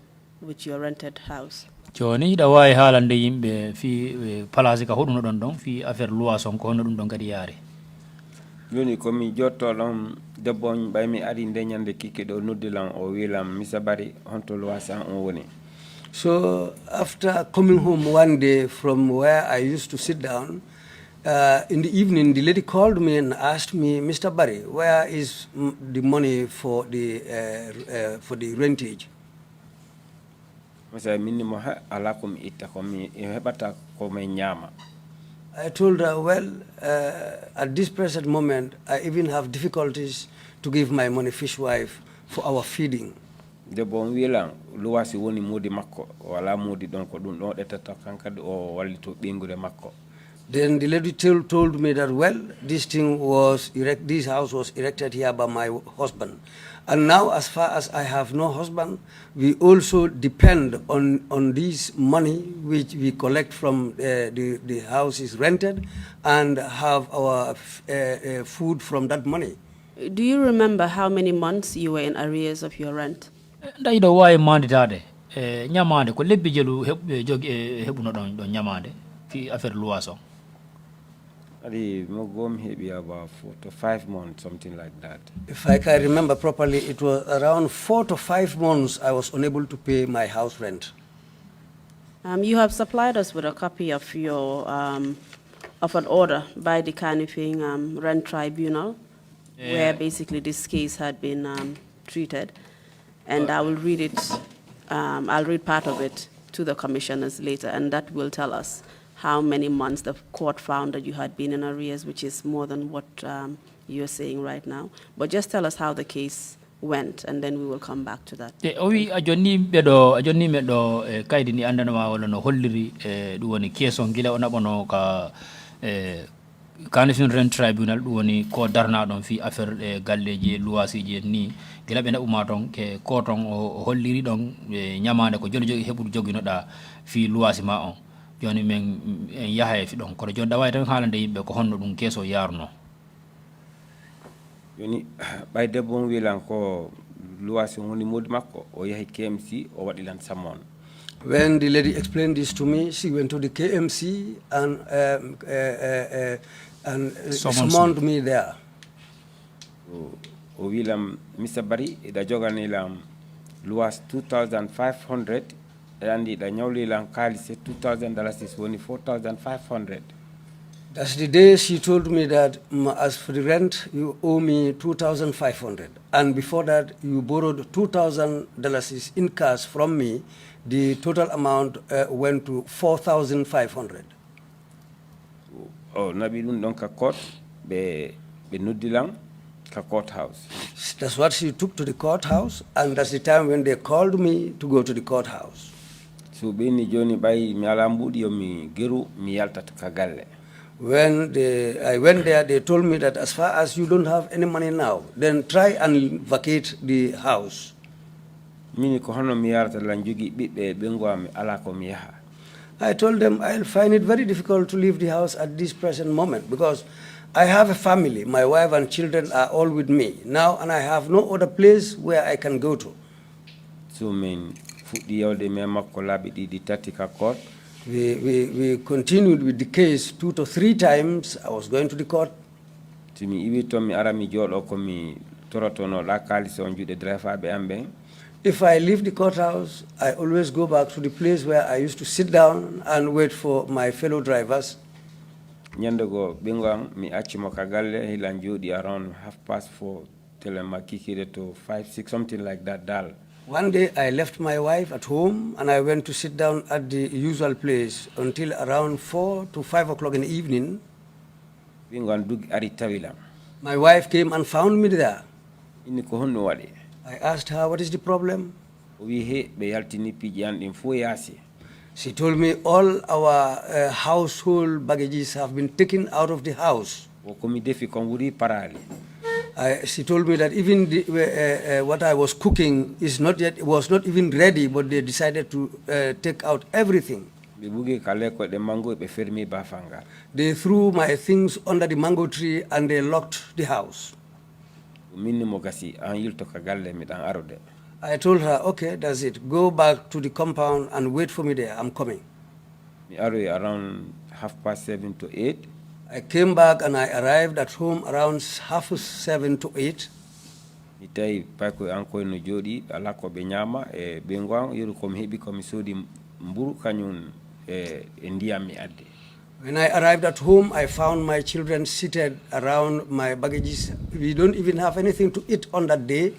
rented house. Joni da way haalande yimɓe fi place ka hoɗuno ɗon ɗon fi affaire loison ko honno ɗum ɗon kadi yaari. Joni komi jotto ɗon debbo on ɓay mi ari nde ñande kiki ɗo noddilan o wilam Mr. Barry honto loison on woni. So after coming home one day from where I used to sit down, in the evening the lady called me and asked me, Mr. Barry, where is the money for the rentage? I told her, well, at this present moment, I even have difficulties to give my money fishwife for our feeding. De bon wilan luwasi woni modi makko wala modi don ko dum do detata kankade o wallito bengude makko. Then the lady told me that, well, this house was erected here by my husband. And now, as far as I have no husband, we also depend on this money which we collect from the house is rented and have our food from that money. Do you remember how many months you were in arrears of your rent? Nda ido wawi manditade ñamade ko lebbi jelu jogi heɓuno ɗon ñamade fi affaire loi o. Adi mo gom heɓi about 4 to 5 months, something like that. If I can remember properly, it was around 4 to 5 months I was unable to pay my house rent. You have supplied us with a copy of your of an order by the Kanifing Rent Tribunal, where basically this case had been treated, and I will read it. I'll read part of it to the commissioners later, and that will tell us how many months the court found that you had been in arrears, which is more than what you're saying right now. But just tell us how the case went, and then we will come back to that. Owi a jonni meɗo kaydi ni andanama walla no holliri ɗum woni keeso gila o naɓano ka Kanifing Rent Tribunal ɗum woni ko darnaɗon fi affaire galleji luwasiji en ni gila ɓe naɓuma ton ke ko ton o holliri ɗon ñamade ko joni jogi heɓude joguinoɗa fi luwasi ma on. Joni men en yaha e fiɗon kono joni ɗawawi tan haalande yimɓe ko honno ɗum keeso yarno. Joni ɓay debbo on wilan ko luwasi woni modi makko o yahi KMC o waɗilan sammon. When the lady explained this to me, she went to the KMC and summoned me there. O wilam Mr. Barry ida joganilam luwas 2,500 and ida nyawlilam kalise $2,000 is only 4,500. That's the day she told me that as for the rent, you owe me 2,500. And before that, you borrowed $2,000 in cash from me. The total amount went to 4,500. Oh, nabi dun don ka court be nudilang ka courthouse. That's what she took to the courthouse, and that's the time when they called me to go to the courthouse. So beni joni bay mi alambudi yo mi geru mi yaltat ka galle. When I went there, they told me that as far as you don't have any money now, then try and vacate the house. Mini ko hono mi yarata lan jogi bibbe be ngwami ala ko mi yaha. I told them I'll find it very difficult to leave the house at this present moment because I have a family. My wife and children are all with me now, and I have no other place where I can go to. So men fuddi yawde me makko labi di tati ka court. We continued with the case 2 to 3 times. I was going to the court. Timi iwi to mi ara mi jodo ko mi torotono la kalisi on jude driver be ambe. If I leave the courthouse, I always go back to the place where I used to sit down and wait for my fellow drivers. Nyande go bingwang mi acci mo ka galle hilan jodi around 4:30 telema kikire to 5-6 something like that dal. One day I left my wife at home and I went to sit down at the usual place until around 4 to 5 o'clock in the evening. Bingwan dug ari tawilam. My wife came and found me there. Ini ko honno wadi. I asked her, what is the problem? She told me all our household baggages have been taken out of the house. She told me that even what I was cooking was not even ready, but they decided to take out everything. They threw my things under the mango tree and they locked the house. I told her, okay, that's it. Go back to the compound and wait for me there. I'm coming. Around 7:30 to 8. I came back and I arrived at home around 7:30 to 8. When I arrived at home, I found my children seated around my baggages. We don't even have anything to eat on that day.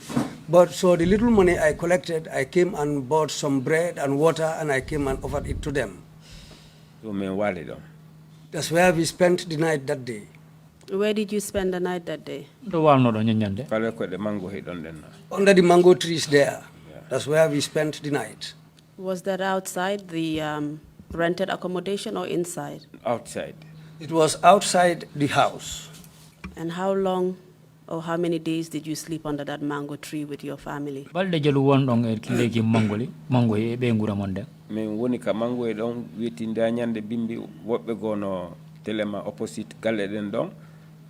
But so the little money I collected, I came and bought some bread and water, and I came and offered it to them. That's where we spent the night that day. Where did you spend the night that day? Under the mango trees there. That's where we spent the night. Was that outside the rented accommodation or inside? Outside. It was outside the house. And how long or how many days did you sleep under that mango tree with your family? balde jalu wonɗon e kileki mango e ɓe ngura mon nden min woni ka mango e ɗon wiyeti dañande bimbi woɓɓe gono telema opposite galle ɗen ɗon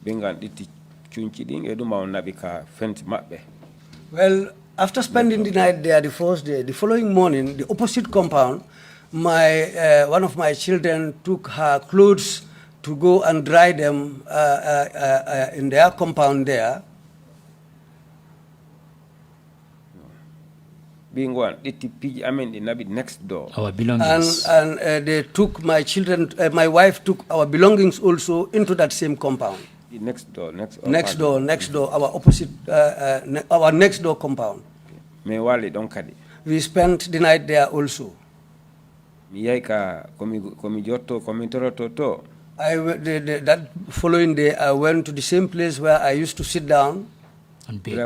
ɓe ngan ɗitti cuñci ɗin e ɗuma o naɓi ka fenti maɓɓe. Well, after spending the night there the first day, the following morning, the opposite compound, one of my children took her clothes to go and dry them in their compound there. Being one, the nabi next door. Our belongings. And they took my children, my wife took our belongings also into that same compound. The next door, Next door, our opposite, our next door compound. Me wali don kadi. We spent the night there also. Mi yaika komi jotto komi toroto. That following day, I went to the same place where I used to sit down. And bake.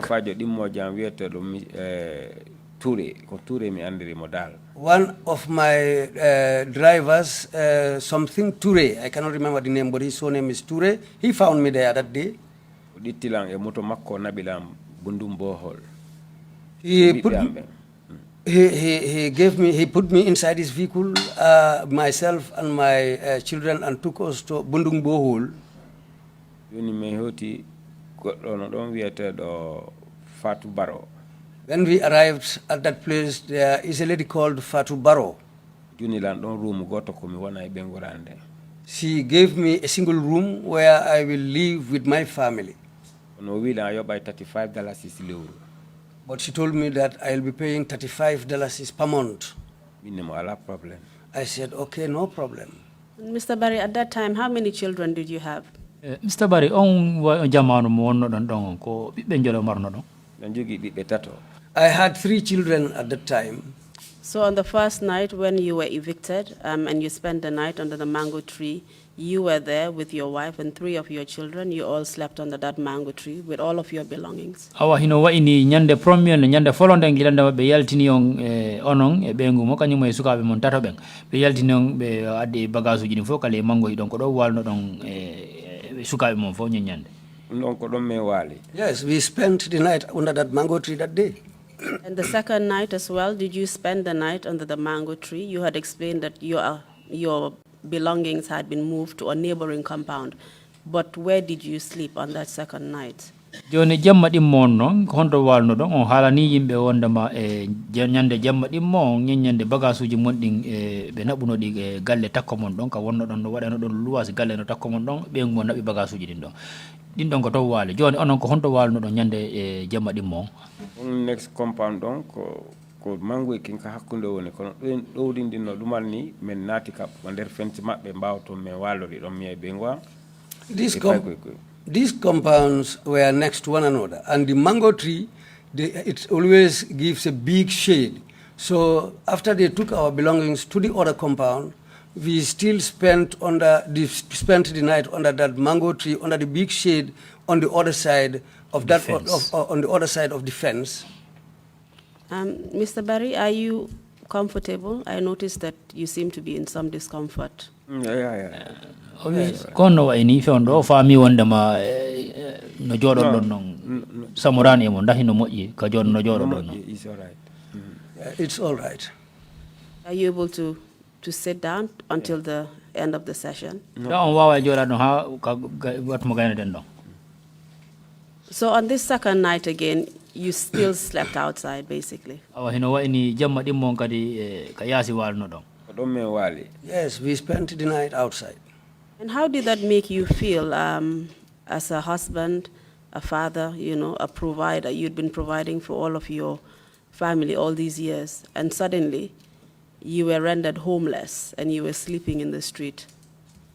One of my drivers, something Toure, I cannot remember the name, but his surname is Toure. He found me there that day. He put me inside his vehicle, myself and my children, and took us to Bundung Bohol. When we arrived at that place, there is a lady called Fatu Baro. She gave me a single room where I will live with my family. But she told me that I'll be paying $35 per month. I said, okay, no problem. Mr. Barry, at that time, how many children did you have? Mr. Barry, on jamanu mo wonno don don ko bibbe jolo marno don. I had 3 children at that time. So on the first night when you were evicted and you spent the night under the mango tree, you were there with your wife and 3 of your children. You all slept under that mango tree with all of your belongings. Awa hino wa ini nyande premier le nyande folonde ngilanda be yaltini on onon e bengu mo kanyum e sukabe mon tato ben be yaltini on be adde bagage uji fo kale mango yi don ko do walno don sukabe mon fo nyande. Yes, we spent the night under that mango tree that day. And the second night as well, did you spend the night under the mango tree? You had explained that your belongings had been moved to a neighboring compound. But where did you sleep on that second night? Joni jamma ɗim mon noon ko honto walno ɗon on haalani yimɓe wondema e ñande jamma ɗim mon ñeññande bagage uji mon ɗin ɓe naɓuno ɗi e galle takko mon ɗon ka wonno ɗon no waɗano ɗon luwasi galle no takko mon ɗon ɓen mo naɓi bagage uji ɗin ɗon ɗin ɗon ko taw waali joni onon ko honto walno ɗon ñande e jamma ɗim mon next compound ɗon ko mango e kinka hakkunde woni kono ɗen ɗowdindinno ɗumal ni min naati ka ko nder fenti maɓɓe mbawto min walori ɗon miya ɓe ngowa These compounds were next to one another, and the mango tree, it always gives a big shade. So after they took our belongings to the other compound, we still spent the night under that mango tree, under the big shade on the other side of that on the other side of the fence. Mr. Barry, are you comfortable? I noticed that you seem to be in some discomfort. Yeah. kono wa ini fondo fami wondema no jodon don non samurani mo ndahi no moƴƴi ka jodon no jodon don it's all right. It's all right. Are you able to sit down until the end of the session? on wawa joda no ha ka watmo gayna den don. So on this second night again, you still slept outside basically? Awa hino wa ini jamma ɗim mon kadi ka yasi walno don. Ɗon min wali. Yes, we spent the night outside. And how did that make you feel as a husband, a father, a provider? You'd been providing for all of your family all these years, and suddenly you were rendered homeless and you were sleeping in the street.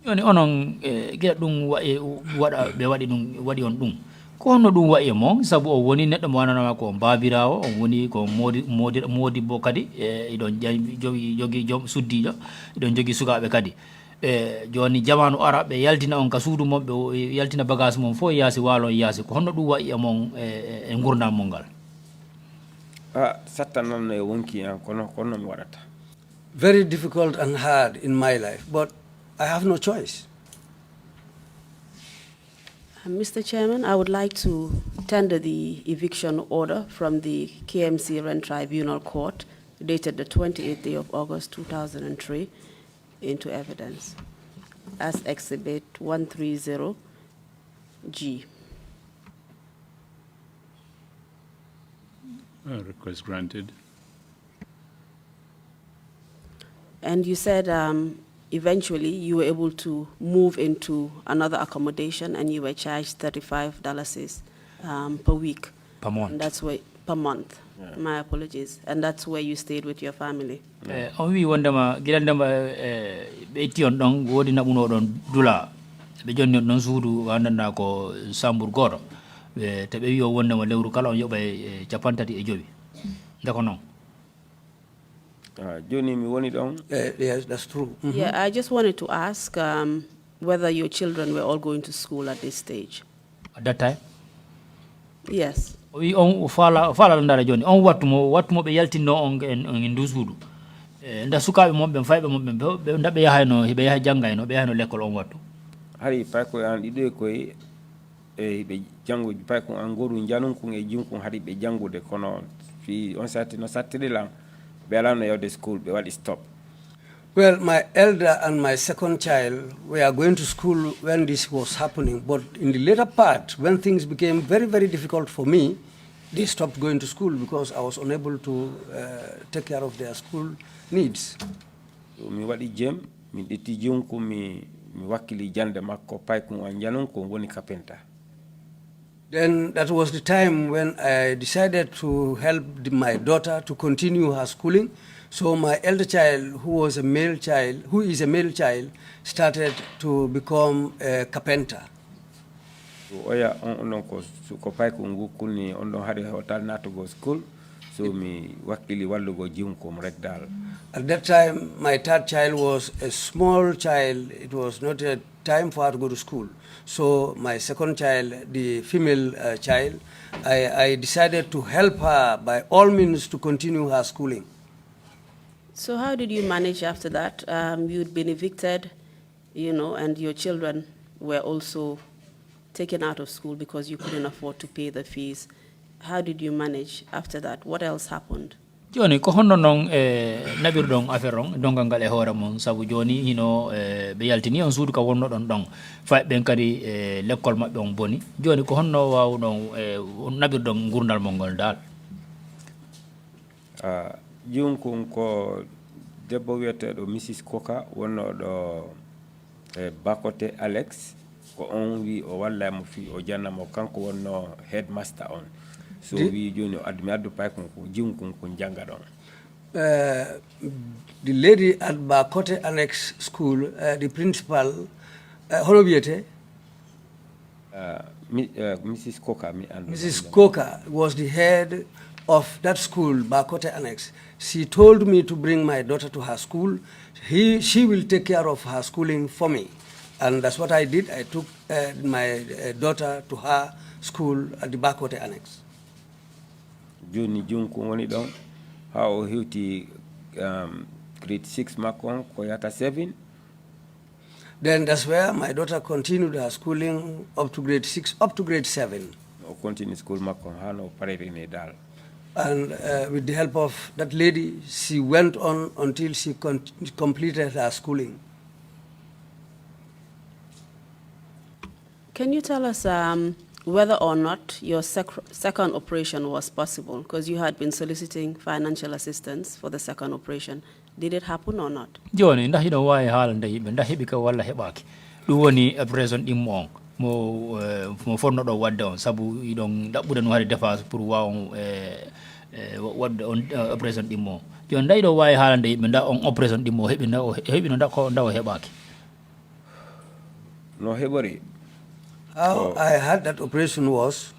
Yoni onon get ɗum waɗa ɓe waɗi on ɗum ko honno ɗum waɗi mon sabu o woni neɗɗo mo wananama ko babirawo on woni ko modi bo kadi iɗon jogi joom suddijo iɗon jogi sukaɓe kadi joni jamanu ara ɓe yaltina on ka suudu mon ɓe yaltina bagage mon fof yaasi waalo yaasi ko honno ɗum waɗi mon e gurdam mon ngal. Satta noon e wonki an kono mi waɗata. Very difficult and hard in my life, but I have no choice. Mr. Chairman, I would like to tender the eviction order from the KMC Rent Tribunal Court dated the 28th day of August 2003 into evidence as Exhibit 130G. Request granted. And you said eventually you were able to move into another accommodation and you were charged $35 per week. Per month. And that's where, per month. Yeah. My apologies. And that's where you stayed with your family. On wi wondema gidandema be tion don wodi na buno don dula be jonni don suudu wandana ko sambur goro be te be yo wondema lewru kala on yobe capantati e jobi ndako non. Johnny, mi woni don. Yes, that's true. Mm-hmm. Yeah, I just wanted to ask whether your children were all going to school at this stage. At that time? Yes. We on fala ndara Johnny on watumo be yaltino on en dusudu. Nda sukabe mo be faybe mo be ndabe yahayno hibe yaha jangayno be yahayno l'école on wattu. Hari pako an ido koy be jangu pako an goru janun ko e jinko hari be jangude kono fi on satino satire lang. The school, stop. Well, my elder and my second child were going to school when this was happening, but in the later part, when things became very, very difficult for me, they stopped going to school because I was unable to take care of their school needs. So mi wadi jem, mi deti jonko mi wakili jande makko pay ko anjanon ko woni carpenter. Then that was the time when I decided to help my daughter to continue her schooling. So my elder child, who is a male child, started to become a carpenter. So oya on ko ko pay ko ngukuni on don hari hotel na to go school. So mi wakili wallugo jinko rek dal. At that time, my third child was a small child. It was not a time for her to go to school. So my second child, the female child, I decided to help her by all means to continue her schooling. So how did you manage after that? You'd been evicted, and your children were also taken out of school because you couldn't afford to pay the fees. How did you manage after that? What else happened? Joni ko honno non nabir don affaire on dongal ngal e hoore mon sabu joni be yaltini on suudu ka wonno don fay ben kadi l'école mabbe on boni joni ko honno waw don nabir don gurdal mongol dal junkun ko debbo wiyeteɗo Mrs Koka wonno ɗo bakote Alex ko on wi o walla mo fi o jannamo kanko wonno headmaster on. So we the lady at Bakote Annex School, the principal, Mrs. Coker. Mrs. Coker was the head of that school, Bakote Annex. She told me to bring my daughter to her school. She will take care of her schooling for me. And that's what I did. I took my daughter to her school at the Bakote Annex. Juni junko woni don how hewti grade 6 makon ko yata 7. Then that's where my daughter continued her schooling up to grade 6 up to grade 7. O continue school makon hano parere ne dal. And with the help of that lady, she went on until she completed her schooling. Can you tell us whether or not your second operation was possible, because you had been soliciting financial assistance for the second operation? Did it happen or not? Joni ndax ino wawi haalande yimɓe ndax heɓi ka walla heɓaki ɗum woni operation ɗimmo on mo fonnoɗo wadde on saabu iɗon ɗaɓɓude no waɗi dépense pour wawon wadde on operation ɗimmo on joni nda iɗo wawi haalande yimɓe nda on operation ɗimmo heɓino nda o heɓaki no heɓori. How I had that operation was,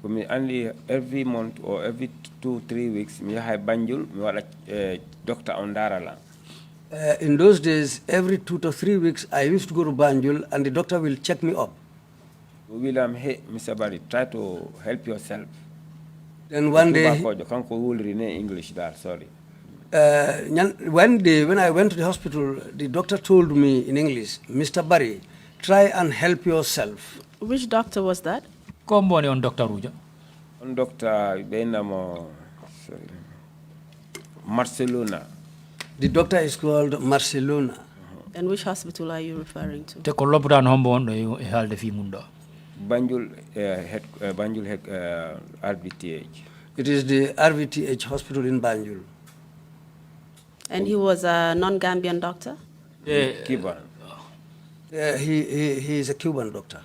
only every month or every 2-3 weeks, me have Banjul, me wala doctor on Darala. In those days, every 2 to 3 weeks, I used to go to Banjul, and the doctor will check me up. William, hey, Mr. Barry, try to help yourself. Then one day, English, sorry. One day when I went to the hospital, the doctor told me in English, Mr. Barry, try and help yourself. Which doctor was that? ko mboni on docteur uja on docteur ɓeynamo Barcelona. The doctor is called Barcelona. And which hospital are you referring to? te ko lopitan hombo on ɗo e haalde fi mum ɗo Banjul head RBTH. It is the RVTH hospital in Banjul. And he was a non-Gambian doctor? Cuban. He is a Cuban doctor.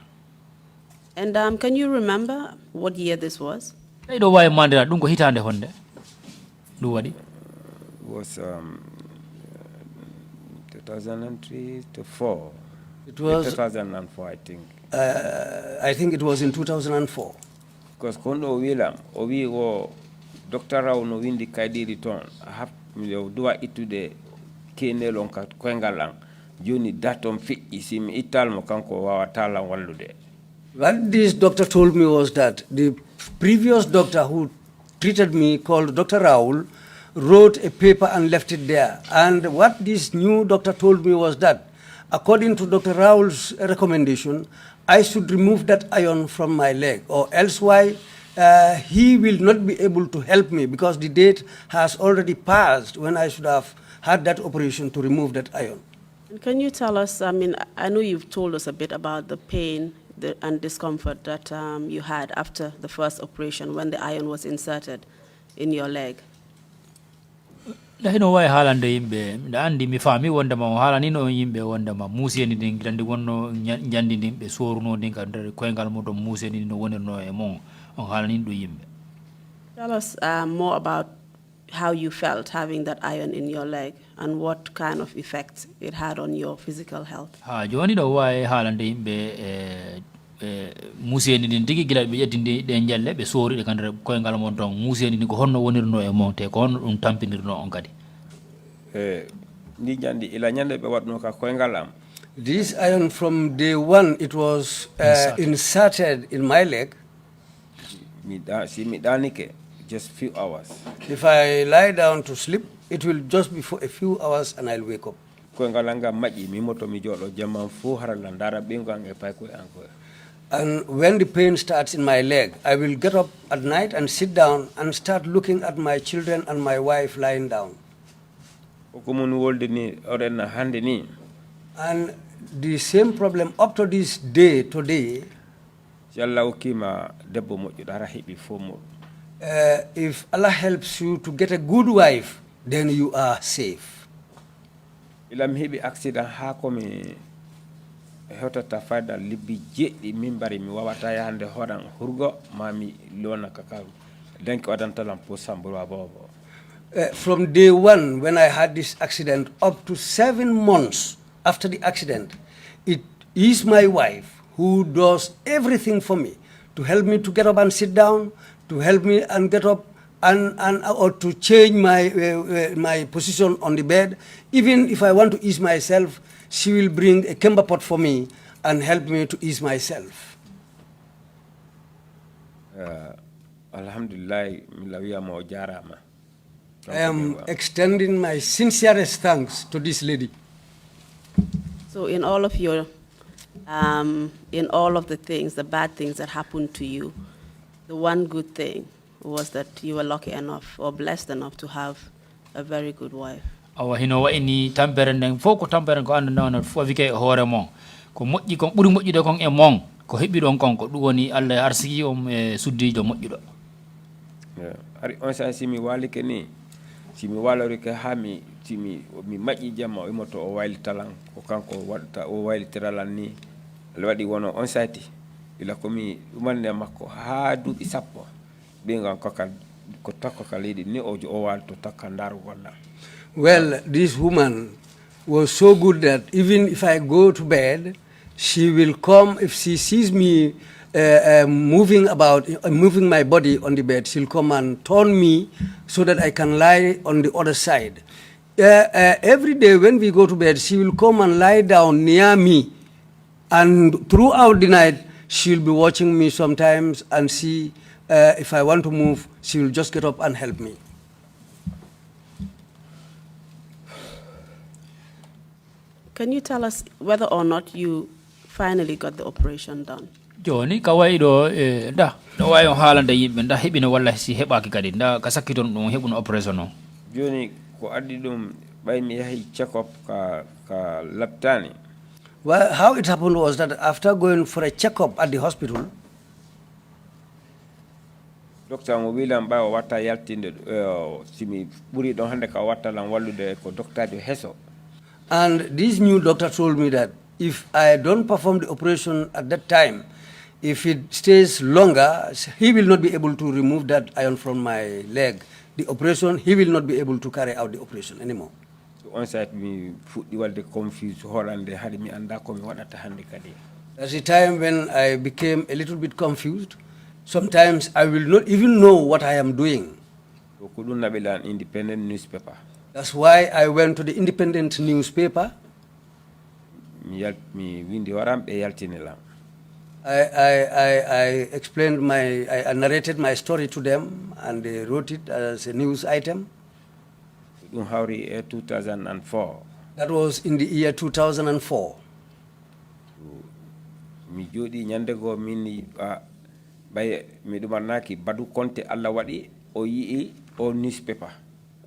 And can you remember what year this was? tawi ɗo wawi mandira ɗum ko hitande honde ɗum waɗi Was 2003 to 4. It was, 2004, I think. I think it was in 2004. Because kono William, o wi o Dr. Raw no windi kaydi return. I have to do ittude kenel on ka koyngal joni datom fiƴƴi simi ittalmo kanko wawata wallude. What this doctor told me was that the previous doctor who treated me, called Dr. Raul, wrote a paper and left it there. And what this new doctor told me was that, according to Dr. Raul's recommendation, I should remove that iron from my leg, or else he will not be able to help me because the date has already passed when I should have had that operation to remove that iron. And can you tell us, I mean, I know you've told us a bit about the pain and discomfort that you had after the first operation when the iron was inserted in your leg. hino wawi haalande yimɓe mbiɗa anndi mi faami wondema o haalanino yimɓe wondema muuseni ndin giɗandi wonno jandi ndin ɓe soruno ndin ka nder koyngal mum ɗon muuseni no wonirno e mon on haalanino ɗum yimɓe. Tell us more about how you felt having that iron in your leg and what kind of effect it had on your physical health. ha joni ɗo wawi haalande yimɓe muuseni ndin tigi gila ɓe ƴettindi ɗe jelle ɓe sooriɗe ka nder koyngal mon ton muuseni ndin ko honno wonirno e mon te ko honno ɗum tampinirno on kadi ndi jandi ila ñande ɓe waɗno ka koyngal am. This iron, from day one, it was inserted in my leg. Si mi ɗanike, just few hours. If I lie down to sleep, it will just be for a few hours and I'll wake up. Koyngal anga maƴƴi mi moto mi jooɗo jamman fo harala ndara ɓingo ang e pay koye an koye. And when the pain starts in my leg, I will get up at night and sit down and start looking at my children and my wife lying down. And the same problem up to this day, today, if Allah helps you to get a good wife, then you are safe. Hotata fayda libbi jeɗɗi min mbari mi wawata yahande hoɗan hurgo mami lona kaka denk waɗantalam pour sambura bobo. From day one, when I had this accident, up to 7 months after the accident, it is my wife who does everything for me, to help me to get up and sit down, to help me and get up or to change my position on the bed. Even if I want to ease myself, she will bring a kemba pot for me and help me to ease myself. Alhamdulillah, I am extending my sincerest thanks to this lady. So in all of your, in all of the things, the bad things that happened to you, the one good thing was that you were lucky enough or blessed enough to have a very good wife. awa hino wayni tampere nden fof ko tampere ko anda noon fof wike hoore mon ko moƴƴi kon ɓuri moƴƴude kon e mon ko heɓi ɗon kon ko ɗum woni Allah arsiki on e suddijo moƴƴuɗo. Ari on sa simi walike ni simi walorike ha mi maƴƴi jamma o imoto o waylitalan ko kanko waɗata o waylitiralan ni waɗi wono on sati ila komi ɗumande makko ha duuɓi sappo ɓingan ko takko ka leydi ni o walto takka ndarugolla. Well, this woman was so good that even if I go to bed, she will come. If she sees me moving my body on the bed, she'll come and turn me so that I can lie on the other side. Every day when we go to bed, she will come and lie down near me. And throughout the night, she'll be watching me sometimes and see if I want to move, she will just get up and help me. Can you tell us whether or not you finally got the operation done? joni ka wayɗo da ɗo wawi on haalande yimɓe nda heɓino walla si heɓaki kadi nda ka sakkiton ɗum heɓuno opération o joni ko addi ɗum ɓay mi yahi check up ka laptani. Well, how it happened was that after going for a checkup at the hospital, docteur mo wilam ɓawa watta yaltinde simi ɓuuri ɗon hande ka watta lan wallude ko docteur jo heso. and this new doctor told me that if I don't perform the operation at that time, if it stays longer, he will not be able to remove that iron from my leg. The operation, he will not be able to carry out the operation anymore. On site mi fuɗɗi walde confused horande haade mi anda komi waɗata hande kadi. That's the time when I became a little bit confused. Sometimes I will not even know what I am doing. Ko ɗum naɓilan independent newspaper. That's why I went to the independent newspaper. Mi windi waramɓe yaltinilam. I explained I narrated my story to them, and they wrote it as a news item. Ɗum hawri 2004. That was in the year 2004. Mi jooɗi ñande goo min ɓay mi ɗumanaki Badu Konte Allah waɗi o yii o newspaper.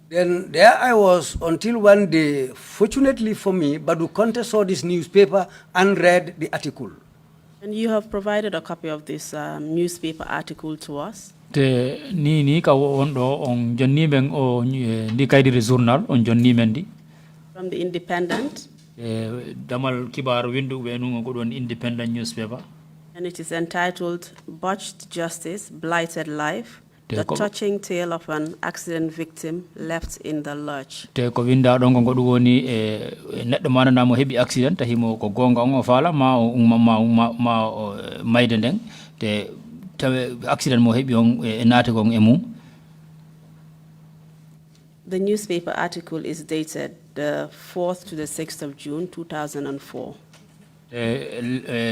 Then there I was until one day, fortunately for me, Badu Conte saw this newspaper and read the article. And you have provided a copy of this newspaper article to us? te ni ka on ɗo on jonnimen o ndi kaydiri journal on jonnimen ndi From the Independent? damal kibar winduɓe nun ko ɗon Independent newspaper. And it is entitled Botched Justice, Blighted Life, the touching tale of an accident victim left in the lurch. te ko winda ɗon ko ɗum woni neɗɗo mananamo heeɓi accident tahimo ko gonga on o faala ma mayde nden te tawe accident mo heeɓi on naati gon e mum. The newspaper article is dated the 4th to the 6th of June 2004.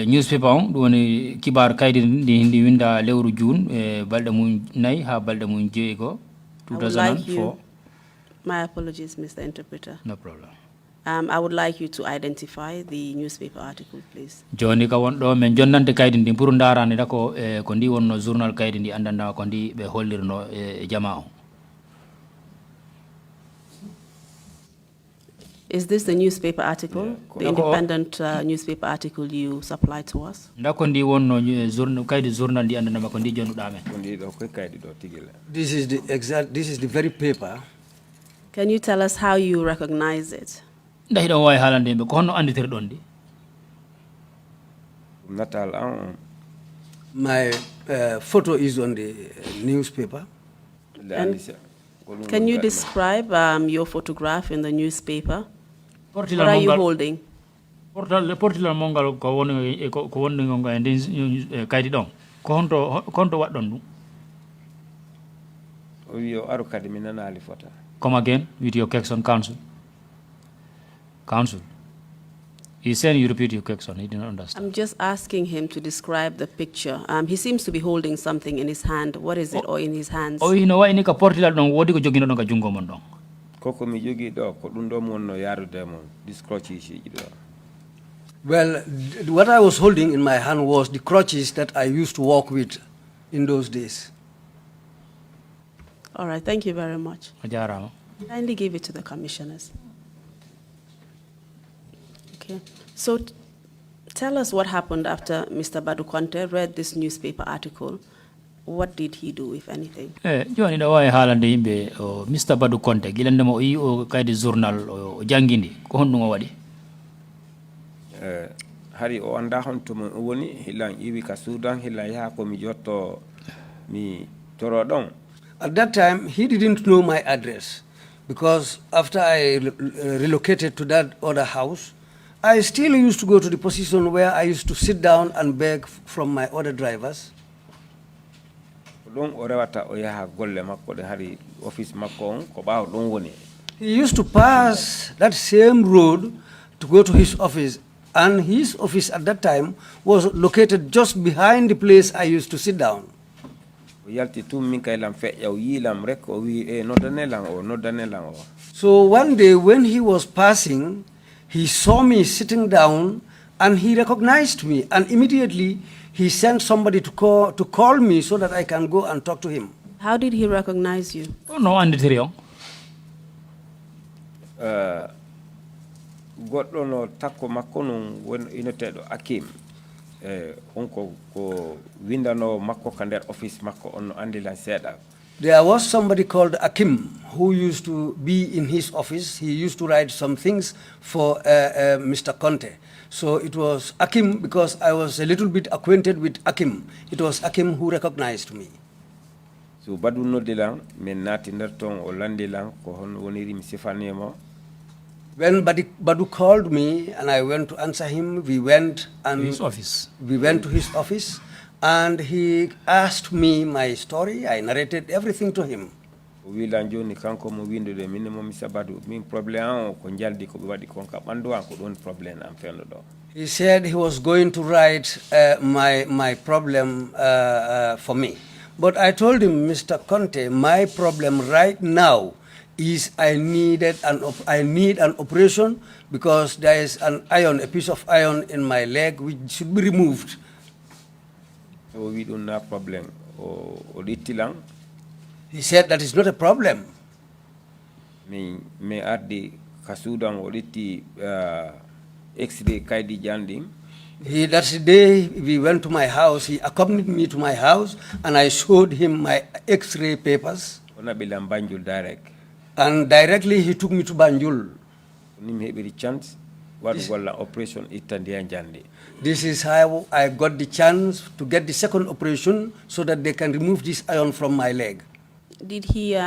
Newspaper on ɗum woni kibar kaydi ndi winda lewru June balɗe mum 4 ha balɗe mum 6 2004. My apologies, Mr. Interpreter. No problem. I would like you to identify the newspaper article, please. Joni ka won ɗo men jonnante kaydi ndi pour darani da ko ko ndi wonno journal kaydi ndi andanda ko ndi ɓe hollirno jama o. Is this the newspaper article, the independent newspaper article you supplied to us? Ndako ndi wonno journal kaydi journal ndi andanda ko ndi jonnuɗa men. This is the very paper. Can you tell us how you recognize it? Ndahi ɗon wawi haalande ɓe ko honno anditirɗon ndi? Natal an. My photo is on the newspaper. Can you describe your photograph in the newspaper? What are you holding? Portilal mongal ko woni ngonga e ndin kaydi ɗon ko honto waɗɗon ɗum? O wi o aru kadi mi nanali fota. Come again with your question, counsel. Counsel. He said you repeat your question. He didn't understand. I'm just asking him to describe the picture. He seems to be holding something in his hand. What is it, or in his hands? Oh, you know why? Nika portila don wodi ko jogino don ka jungo mon don. Koko mi jogi do ko ɗum ɗo mon no yarude mon this crutches do. Well, what I was holding in my hand was the crutches that I used to walk with in those days. All right, thank you very much. Ajarama. Kindly give it to the commissioners. Okay, so tell us what happened after Mr. Badu Conte read this newspaper article. What did he do, if anything? Joni da wawi haalande yimɓe o Mr. Badu Conte gilandema o yi o kaydi journal o jangindi ko honɗum o waɗi? Hari o anda hon to mo woni hilan iwi ka Sudan hilan yaha ko mi jotto mi toro ɗon. At that time, he didn't know my address, because after I relocated to that other house, I still used to go to the position where I used to sit down and beg from my other drivers. He used to pass that same road to go to his office, and his office at that time was located just behind the place I used to sit down. So one day when he was passing, he saw me sitting down And he recognized me, and immediately he sent somebody to call me so that I can go and talk to him. How did he recognize you? No anditirio. Goɗɗo no takko makko non won inoteɗo Akim onko ko windano makko ka nder office makko on no andilan seeɗa. There was somebody called Akim who used to be in his office. He used to write some things for Mr. Conte. So it was Akim, because I was a little bit acquainted with Akim. It was Akim who recognized me. So badu noddilan min naati nder ton o landilan ko hon woniri mi sifanimo. When Badu called me and I went to answer him, we went and His office. We went to his office, and he asked me my story. I narrated everything to him. O wilan joni kanko mo windude min mo mi sabadu min problème ko jaldi ko be wadi kon ka bandu an ko don problème am fendo do. He said he was going to write my problem for me. But I told him, Mr. Conte, my problem right now is I need an operation because there is a piece of iron in my leg which should be removed. So we don't have problem o littilang. He said that is not a problem. Me addi kasudan o litti X-ray kaydi janding. That's the day we went to my house. He accompanied me to my house, and I showed him my X-ray papers. Onabilam Banjul direct. And directly he took me to Banjul. Chance, operation jandi. This is how I got the chance to get the second operation so that they can remove this iron from my leg. Did he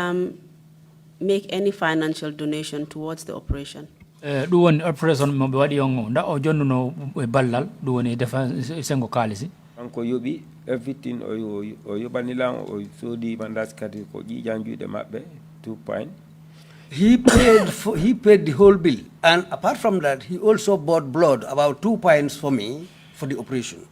make any financial donation towards the operation? Ɗum woni operation mo ɓe waɗi on nda o jonnuno e ballal ɗum woni defa sengo kaalisi. Kanko yoɓi everything o yoɓanilan o soodi mandas kadi ko ƴiƴanjuɗe maɓɓe 2 point. He paid the whole bill, and apart from that, he also bought blood, about 2 pints for me for the operation.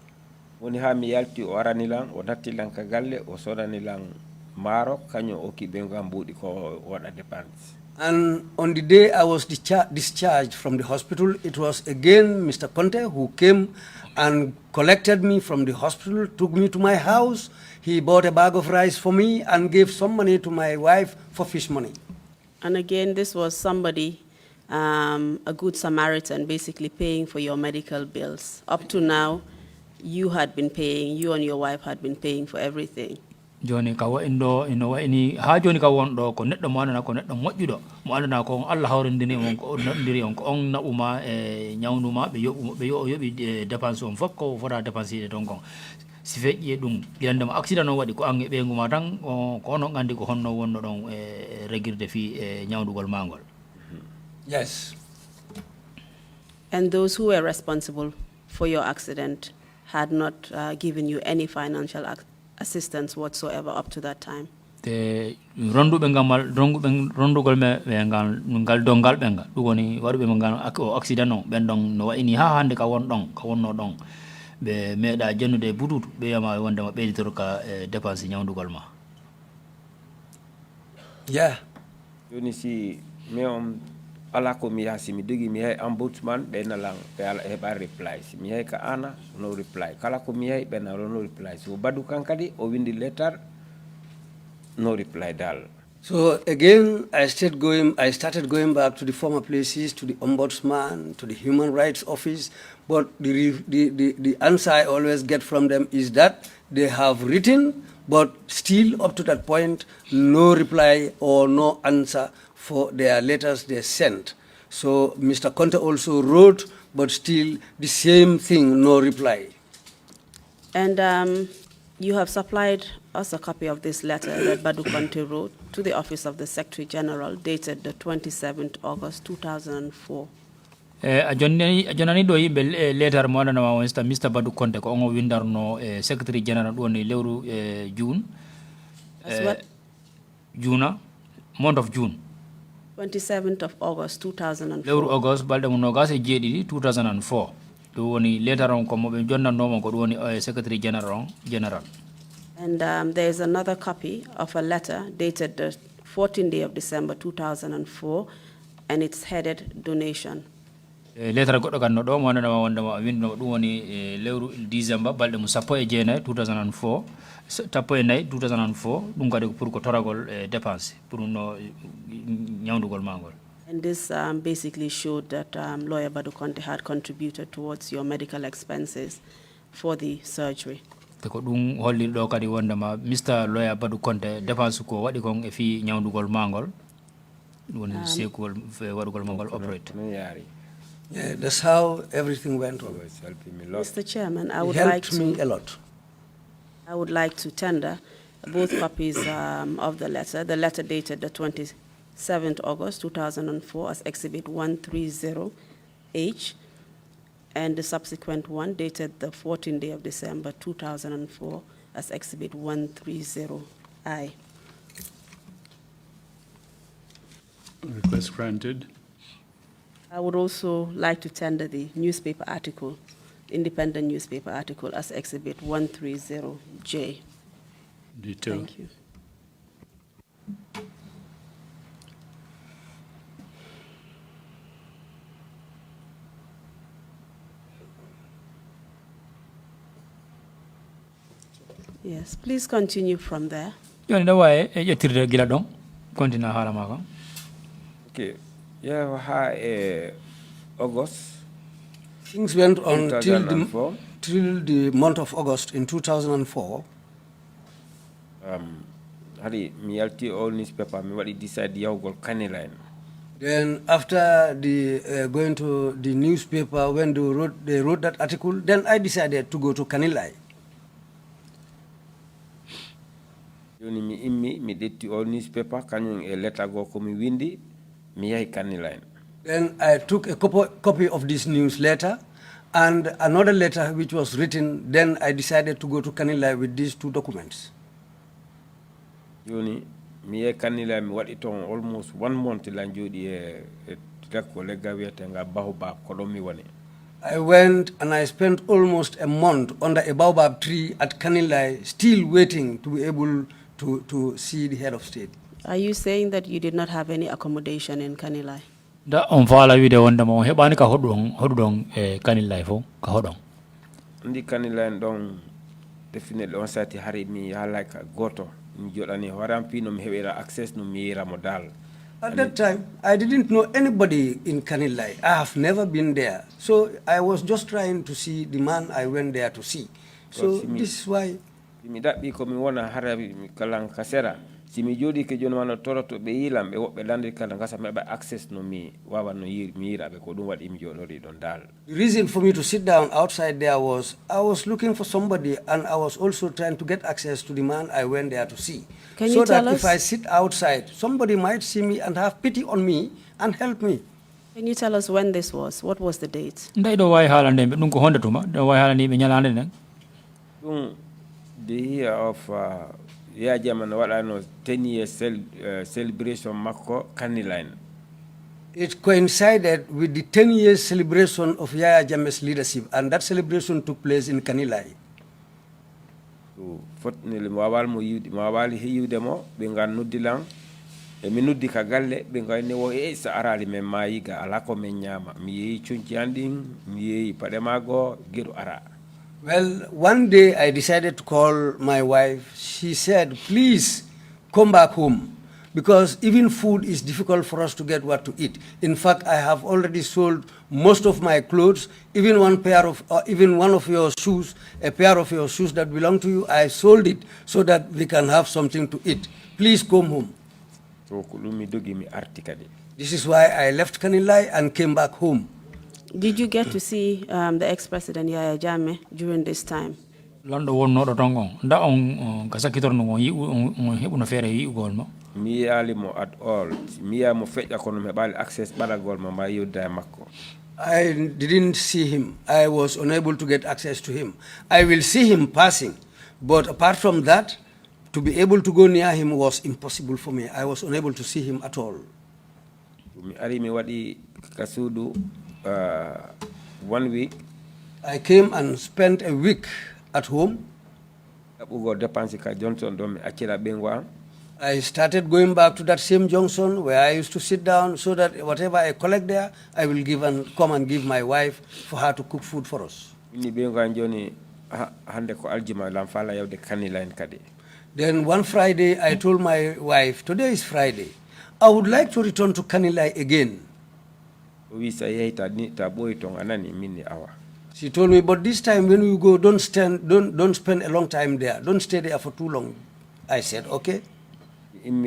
Woni ha mi yalti o aranilan o nattilan ka galle o sodanilan maaro kañum o kiɓe ngam mbuɗi ko waɗa dépense. And on the day I was discharged from the hospital, it was again Mr. Conte who came and collected me from the hospital, took me to my house. He bought a bag of rice for me and gave some money to my wife for fish money. And again, this was somebody, a good Samaritan, basically paying for your medical bills. Up to now, you and your wife had been paying for everything. Joni ka wa'inɗo ino wa'ini ha joni ka wonɗo ko neɗɗo mo andana ko neɗɗo moƴƴuɗo mo andana ko Allah hawrindini on ko noddiri on ko on naɓuma e ñawnuma ɓe yoɓi dépense on fof ko fota dépense ɗe ton kon si feƴƴi ɗum ƴandema accident on waɗi ko an e ɓeyguma tan ko onon andi ko honno wonno ɗon e regirde fi e ñawdugol mangol. Yes. And those who were responsible for your accident had not given you any financial assistance whatsoever up to that time? Te ronduɓe rondugol me ngal dongal ɓe ngal ɗum woni waɗuɓe mo ngal accident o ɓen ɗon no wayni ha hande ka wonno ɗon ɓe meeɗa jennude bututu ɓe wiyama wondema ɓeyditoro ka dépense ñawdugol ma. Yeah. Joni si mi on ala ko mi yaasi mi dogi mi yahi ombudsman ɓe nalan ɓe ala heɓa reply si mi yahi ka ana no reply kala ko mi yahi ɓe nalo no reply so Badu kan kadi o windi letter no reply dal. So again, I started going back to the former places, to the ombudsman, to the human rights office, but the answer I always get from them is that they have written, but still up to that point, no reply or no answer for their letters they sent. So Mr. Conte also wrote, but still the same thing, no reply. And you have supplied us a copy of this letter that Badu Conte wrote to the Office of the Secretary General, dated the 27th August 2004. A jonani ɗo yimɓe letter mo waɗanama on Mr. Badu Conte ko on o windarno Secretary General ɗum woni lewru June. Month of June. 27th of August 2004. Lewru August balɗe mo nogas e jeeɗiɗi 2004. ɗum woni letter on ko moɓe jonnannoma ko ɗum woni Secretary General. And there is another copy of a letter dated the 14th day of December 2004, and it's headed donation. lettre goɗɗo kan no ɗo mo wonanama wondema windinoma ɗum woni lewru décembre balɗe mum 19 2004 14 2004 ɗum kadi pour ko toragol dépense pour no ñawdugol magol. And this basically showed that lawyer Badu Conte had contributed towards your medical expenses for the surgery. Ko ɗum holli ɗo kadi wondema Mr. Lawyer Badu Conte dépense ko waɗi kon e fi ñawdugol magol woni sekugol waɗugol magol operate. Yeah, that's how everything went on. Mr. Chairman, I would He like helped me a lot. I would like to tender both copies of the letter dated the 27th August 2004 as Exhibit 130H, and the subsequent one dated the 14th day of December 2004 as Exhibit 130I. Request granted. I would also like to tender the newspaper article, independent newspaper article, as Exhibit 130J. Detail. Thank you. Yes, please continue from there. Joni ɗo wawi e ƴettirde gila ɗon continue haala ma kon. Okay. Yeah, August. Things went on till 2004. the month of August in 2004. Hadi mi yalti all newspaper mi waɗi decide yawgol Kaniline. Then after the going to the newspaper, when they wrote that article, then I decided to go to Kanilai. Joni mi immi mi detti all newspaper kañum e letter go ko mi windi mi yahi Kaniline. Then I took a copy of this newsletter and another letter which was written. Then I decided to go to Kanilai with these two documents. Joni mi yahi Kanilai mi waɗi ton almost 1 month lan jooɗi e ko legga wiyetenga baobab ko ɗon mi woni. I went and I spent almost a month under a baobab tree at Kanilai, still waiting to be able to see the head of state. Are you saying that you did not have any accommodation in Kanilai? Da on faala wiide wondema on heɓani ka hoɗuɗon e Kanilai fo ka hoɗon. Ndi Kanilai ɗon definitely on sati hari mi yaalay ka goto mi joɗani horampi no mi heɓira access no mi yira mo dal. At that time, I didn't know anybody in Kanilai. I have never been there. So I was just trying to see the man I went there to see. So this is why. Mi daɓɓi ko mi wona hara mi kalan kasera si mi jooɗi ke joni wano toroto ɓe yilam ɓe woɓɓe landiri kala gasa mi heɓa access no mi wawa no mi yiraɓe ko ɗum waɗi mi joɗori ɗon dal. The reason for me to sit down outside there was I was looking for somebody and I was also trying to get access to the man I went there to see. Can so you tell that us? if I sit outside, somebody might see me and have pity on me and help me. Can you tell us when this was? What was the date? Nday ɗo wawi haalande ɓe ɗum ko honde tuma ɗo wawi haalande ɓe ñalande nden. ɗum the year of Yaya Jammeh no waɗano 10 years celebration makko Kaniline. It coincided with the 10 years celebration of Yaya Jammeh's leadership, and that celebration took place in Kanilai. Fortunately, mo wawali heyude mo ɓe ngan nuddilan e mi nuddi ka galle ɓe ngayni wo sa arali men mayiga ala ko men ñama mi yeehi cunci an ɗin mi yeehi paɗe mago geɗo ara. Well, one day I decided to call my wife. She said, please come back home because even food is difficult for us to get what to eat. In fact, I have already sold most of my clothes, even one of your shoes, a pair of your shoes that belong to you, I sold it so that we can have something to eat. Please come home. So mi dogi mi arti kadi. This is why I left Kanilai and came back home. Did you get to see the ex-president Yaya Jammeh during this time? Londo wonnoɗo ton on nda on ka sakkitorno on heɓuno feere yi'ugol mo. Mi yaalimo at all mi yiyamo feƴƴa kono mi heɓali access ɓaɗagol mo mba yewda e makko. I didn't see him. I was unable to get access to him. I will see him passing, but apart from that, to be able to go near him was impossible for me. I was unable to see him at all. Mi ari mi waɗi ka suudu 1 week. I came and spent a week at home. Ɗaɓɓugo dépense ka Johnson ɗon mi accira ɓengo am. I started going back to that same junction where I used to sit down so that whatever I collect there, I will give and come and give my wife for her to cook food for us. Ni be nganjoni hande ko aljuma lam fala yawde kanila en kadi. Then one Friday, I told my wife, today is Friday. I would like to return to Kanilai again. She told me, but this time when you go, don't spend a long time there. Don't stay there for too long. I said, okay. And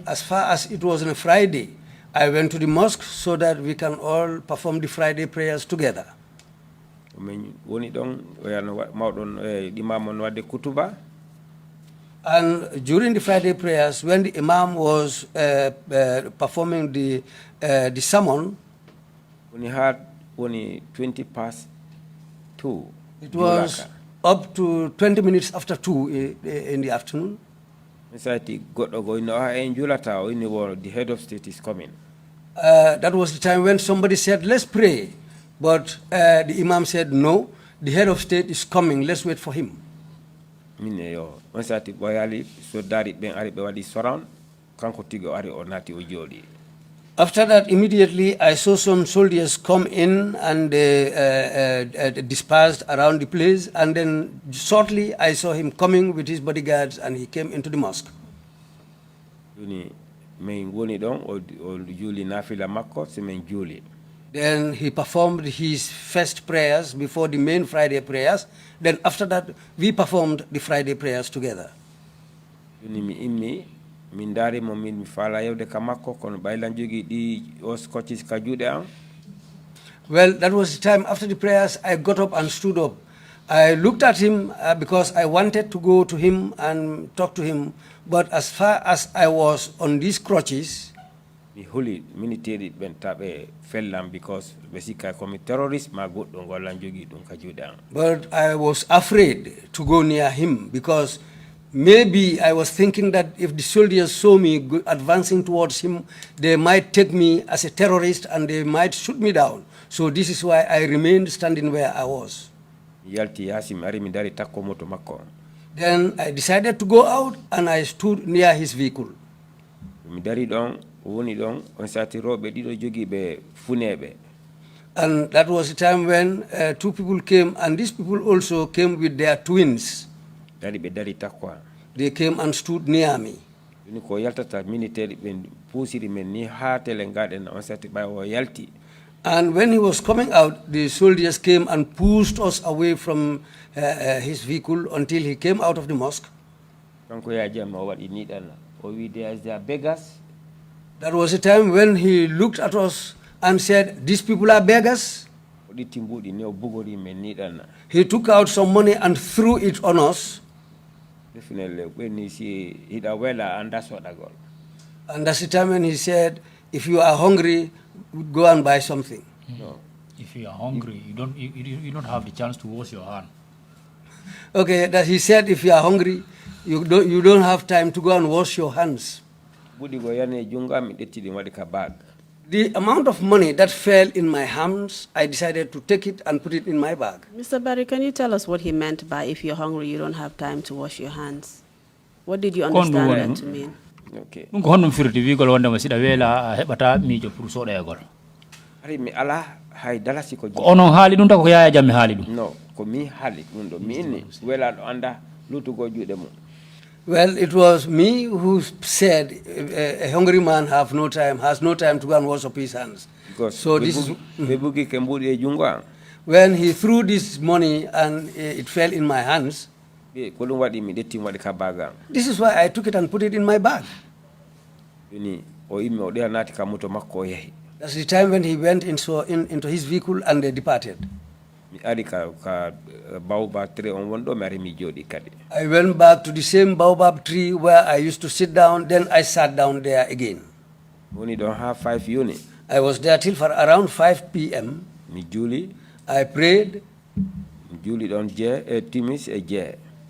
as far as it was on a Friday, I went to the mosque so that we can all perform the Friday prayers together. And during the Friday prayers, when the Imam was performing the sermon, when he had only 20 past 2. It was up to 20 minutes after 2 in the afternoon. The head of state is coming. That was the time when somebody said, let's pray. But the Imam said, no, the head of state is coming, let's wait for him. After that, immediately, I saw some soldiers come in and dispersed around the place. And then shortly, I saw him coming with his bodyguards and he came into the mosque. Then he performed his first prayers before the main Friday prayers. Then after that, we performed the Friday prayers together. Well, that was the time after the prayers, I got up and stood up. I looked at him because I wanted to go to him and talk to him. But as far as I was on these crutches, because but I was afraid to go near him because maybe I was thinking that if the soldiers saw me advancing towards him, they might take me as a terrorist and they might shoot me down. So this is why I remained standing where I was. Then I decided to go out and I stood near his vehicle. And that was the time when 2 people came, and these people also came with their twins. They came and stood near me. And when he was coming out, the soldiers came and pushed us away from his vehicle until he came out of the mosque. That was a time when he looked at us and said, these people are beggars. He took out some money and threw it on us. And that's the time when he said, if you are hungry, go and buy something. No. If you are hungry, you don't have the chance to wash your hand. Okay, that he said, if you are hungry, you don't have time to go and wash your hands. The amount of money that fell in my hands, I decided to take it and put it in my bag. Mr. Barry, can you tell us what he meant by if you're hungry, you don't have time to wash your hands? What did you understand that to mean? Okay. No, Well, it was me who said a hungry man has no time to go and wash up his hands. Because so this is when he threw this money and it fell in my hands. This is why I took it and put it in my bag. That's the time when he went into his vehicle and they departed. I went back to the same baobab tree where I used to sit down. Then I sat down there again. I was there till for around 5 p.m. I prayed.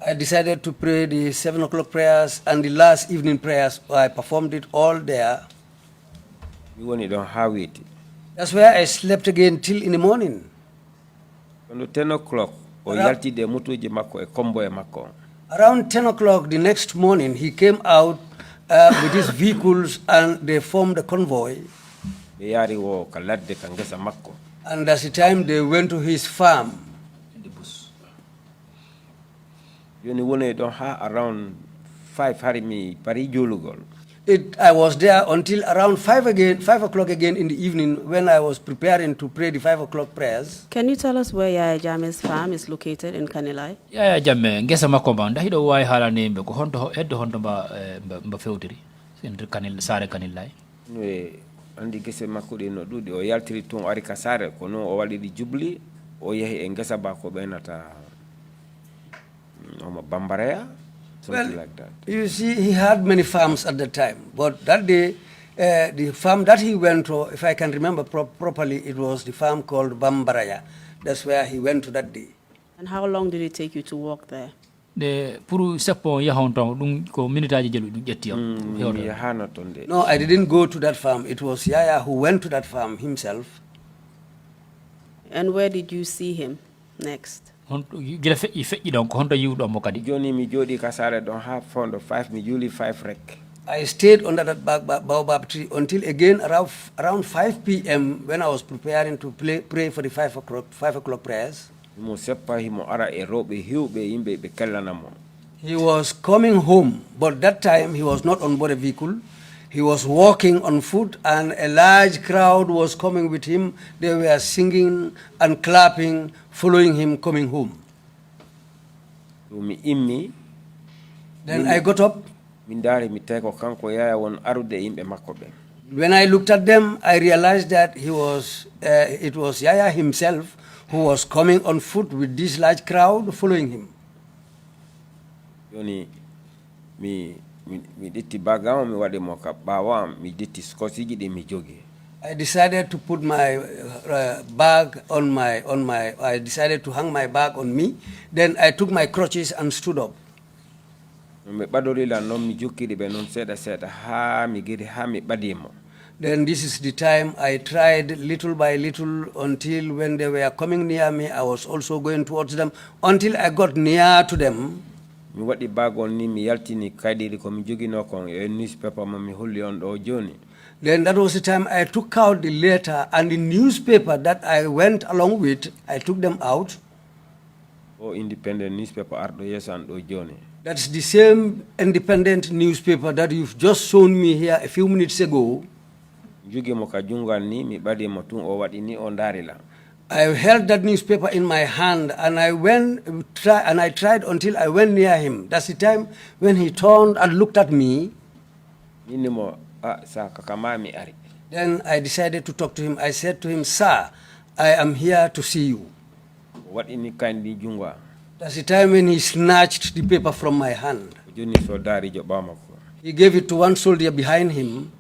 I decided to pray the 7 o'clock prayers and the last evening prayers. I performed it all there. That's where I slept again till in the morning. On 10 o'clock, o yaltide motoji makko e comboye makko. Around 10 o'clock the next morning, he came out with his vehicles and they formed a convoy. Ɓe yaari wo ka ladde ka ngesa makko. And that's the time they went to his farm. in the bush. Joni woni ɗon ha around 5 hari mi pari julugol. I was there until around 5 o'clock again in the evening when I was preparing to pray the 5 o'clock prayers. Can you tell us where Yaya Jammeh's farm is located in Kanilai? Yaya Jammeh ngesa makko ba ndahi ɗo wawi haalani yimɓe ko honto hedde honto mba fewtiri nder saare Kanilai. E andi gese makko ɗe no ɗuɗi o yaltiri tun o ari ka saare ko noon o waɗiɗi jubli o yehi e ngesa ba ko ɓeynata omo Bambaraya. Something like that. You see, he had many farms at the time, but that day, the farm that he went to, if I can remember properly, it was the farm called Bambaraya. That's where he went to that day. And how long did it take you to walk there? Pour seppo yahon ton ɗum ko minutaji jelu ɗum ƴetti Mi yahano ton de. No, I didn't go to that farm. It was Yaya who went to that farm himself. And where did you see him next? gila feƴƴi ɗon ko honto yiwɗo mo kadi. Joni mi jooɗi ka saare ɗon ha fondo 5 mi juuli 5 rek. I stayed under that baobab tree until again around 5 p.m. when I was preparing to pray for the 5 o'clock prayers. Mo seppa himo ara e rewɓe hewɓe yimɓe ɓe kellanamo. He was coming home, but that time he was not on board a vehicle. He was walking on foot, and a large crowd was coming with him. They were singing and clapping, following him coming home. Mi immi. Then I got up. Min daari mi tawi ko kanko Yaya won arude yimɓe makko ɓe. When I looked at them, I realized that it was Yaya himself who was coming on foot with this large crowd following him. Joni mi detti bagam mi waɗi mo ka ɓawa mi detti skosiji ɗi mi jogi. I decided to put my bag I decided to hang my bag on me. Then I took my crutches and stood up. Mi ɓadorila noon mi jokkiɗi ɓe noon seeɗa seeɗa ha mi giri ha mi ɓadimo. Then this is the time I tried little by little until when they were coming near me, I was also going towards them until I got near to them. Mi waɗi bagol ni mi yaltini kayɗiri ko mi jogino kon e newspaper mo mi holli on ɗo joni. Then that was the time I took out the letter and the newspaper that I went along with. I took them out. O independent newspaper arɗo yeso an ɗo joni. That's the same independent newspaper that you've just shown me here a few minutes ago. Jogi mo ka jungal ni mi ɓadi mo tun o waɗi ni o darila. I held that newspaper in my hand and I tried until I went near him. That's the time when he turned and looked at me. Then I decided to talk to him. I said to him, "Sir, I am here to see you." That's the time when he snatched the paper from my hand. He gave it to one soldier behind him.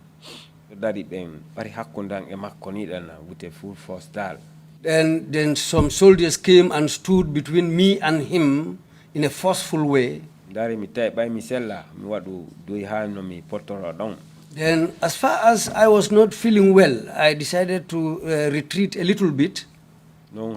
Then some soldiers came and stood between me and him in a forceful way. Then, as far as I was not feeling well, I decided to retreat a little bit. And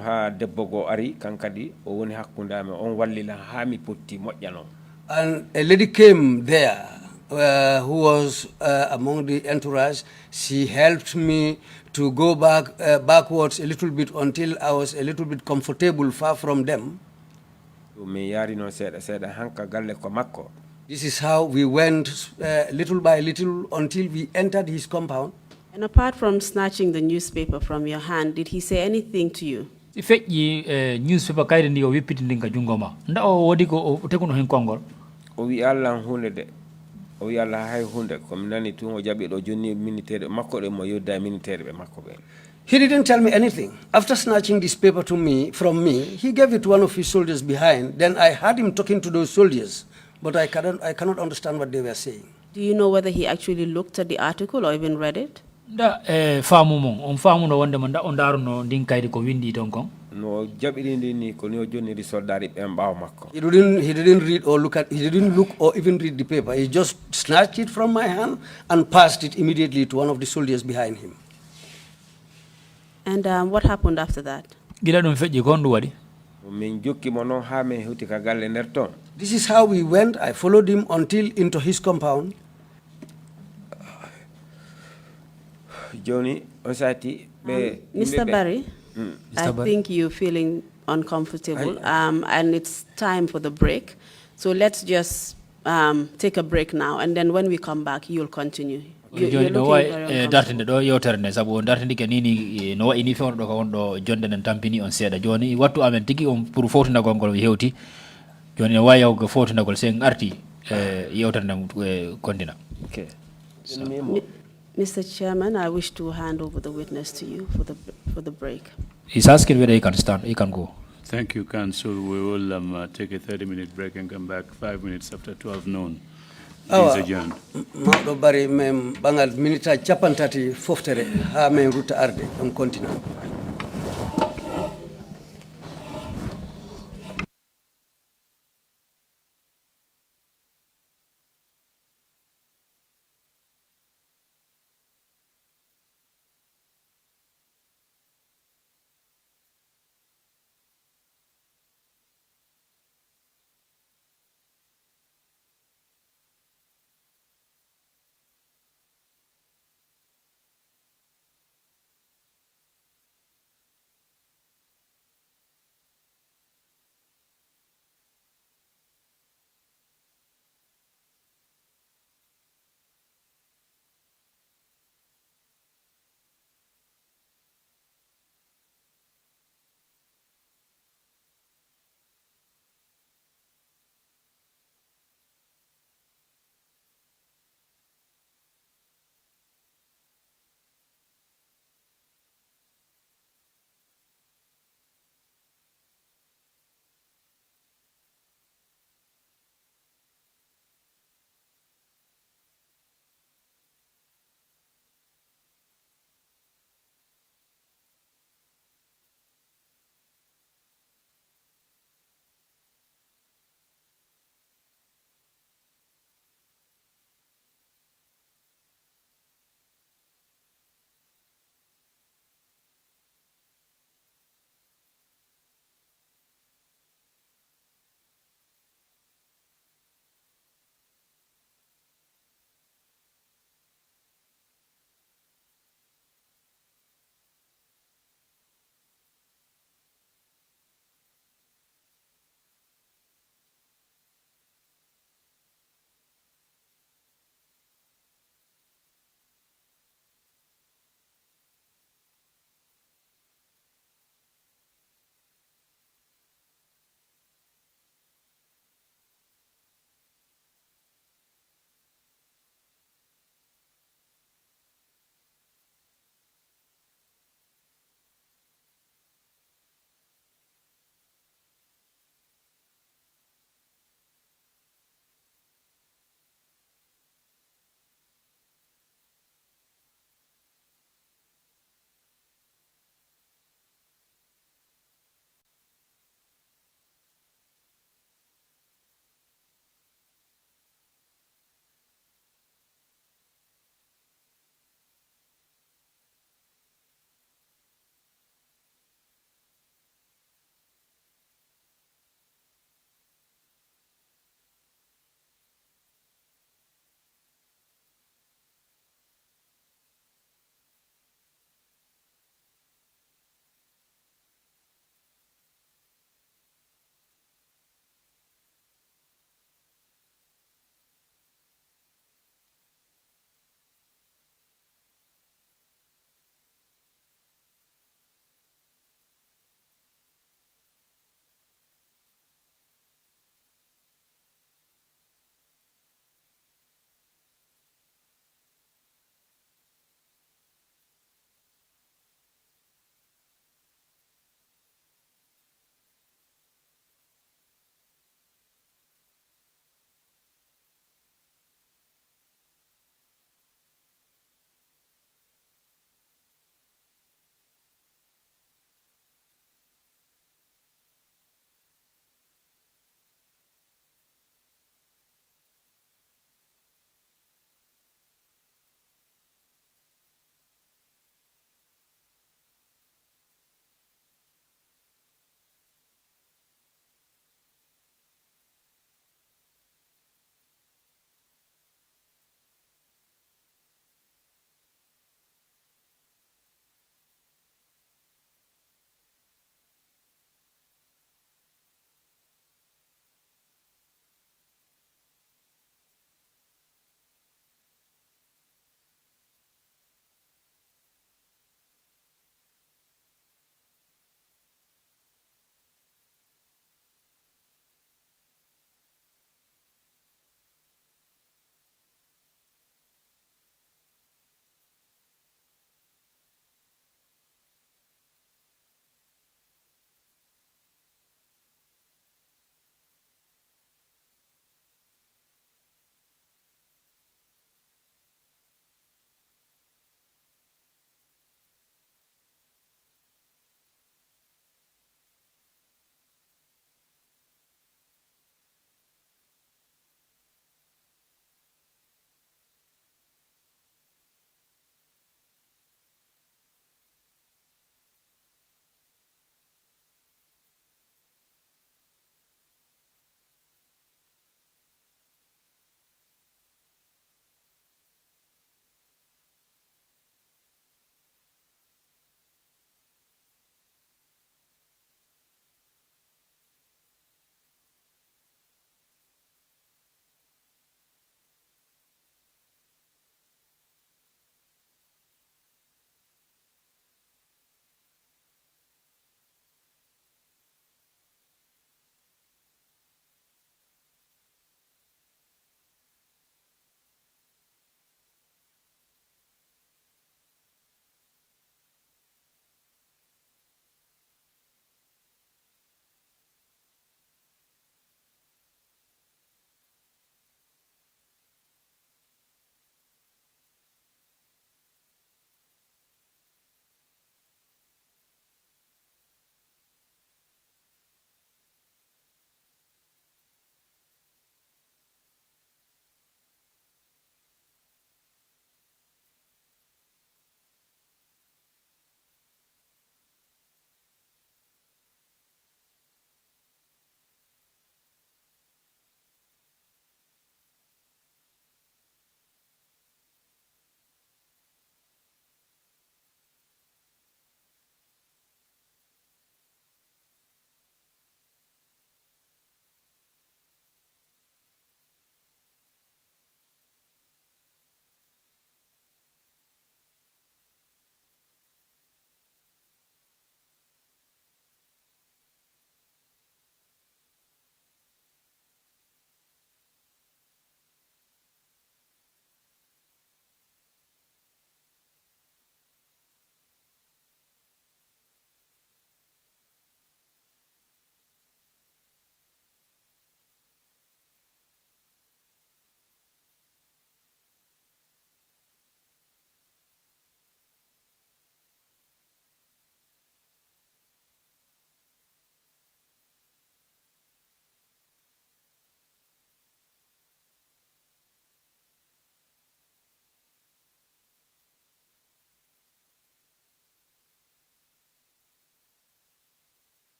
a lady came there who was among the entourage. She helped me to go backwards a little bit until I was a little bit comfortable far from them. This is how we went little by little until we entered his compound. And apart from snatching the newspaper from your hand, did he say anything to you? Newspaper kayde ndi o wippiti ndin ka jungo ma nda o wodi ko o teguno hen kongol o wi Allah hunde de o wi Allah hay hunde ko mi nani tun o jabi do jonni militaire makko de mo yodda militaire be makko be. He didn't tell me anything. After snatching this paper from me, he gave it to one of his soldiers behind. Then I heard him talking to those soldiers, but I cannot understand what they were saying. Do you know whether he actually looked at the article or even read it? Da faamu mon on faamu no wonde man da on daruno ndin kaydi ko windi ton kon no jabiri ni ko no jonni di soldari be mbaaw makko. He didn't read or look at. He didn't look or even read the paper. He just snatched it from my hand and passed it immediately to one of the soldiers behind him. And what happened after that? Gila dum feƴƴi ko ndu waɗi This is how we went. I followed him until into his compound. Johnny, Mr. Barry, I think you're feeling uncomfortable, and it's time for the break. So let's just take a break now, and then when we come back, you'll continue. You're looking very dartinde do yewterne sabu dartinde ke nini no ini fe do ko do jonde nan tampini on seeda joni wattu amen tigi on pour fotunda gongol hewti joni no wayaw go fotunda gol sen arti yewtande kontina. Okay. Mr. Chairman, I wish to hand over the witness to you for the break. He's asking whether he can stand. He can go. Thank you, Council. We will take a 30-minute break and come back 5 minutes after 12 noon. Please adjourn. Mauɗo bari men ɓangal minita capantati foftere ha men rutta arde on continue.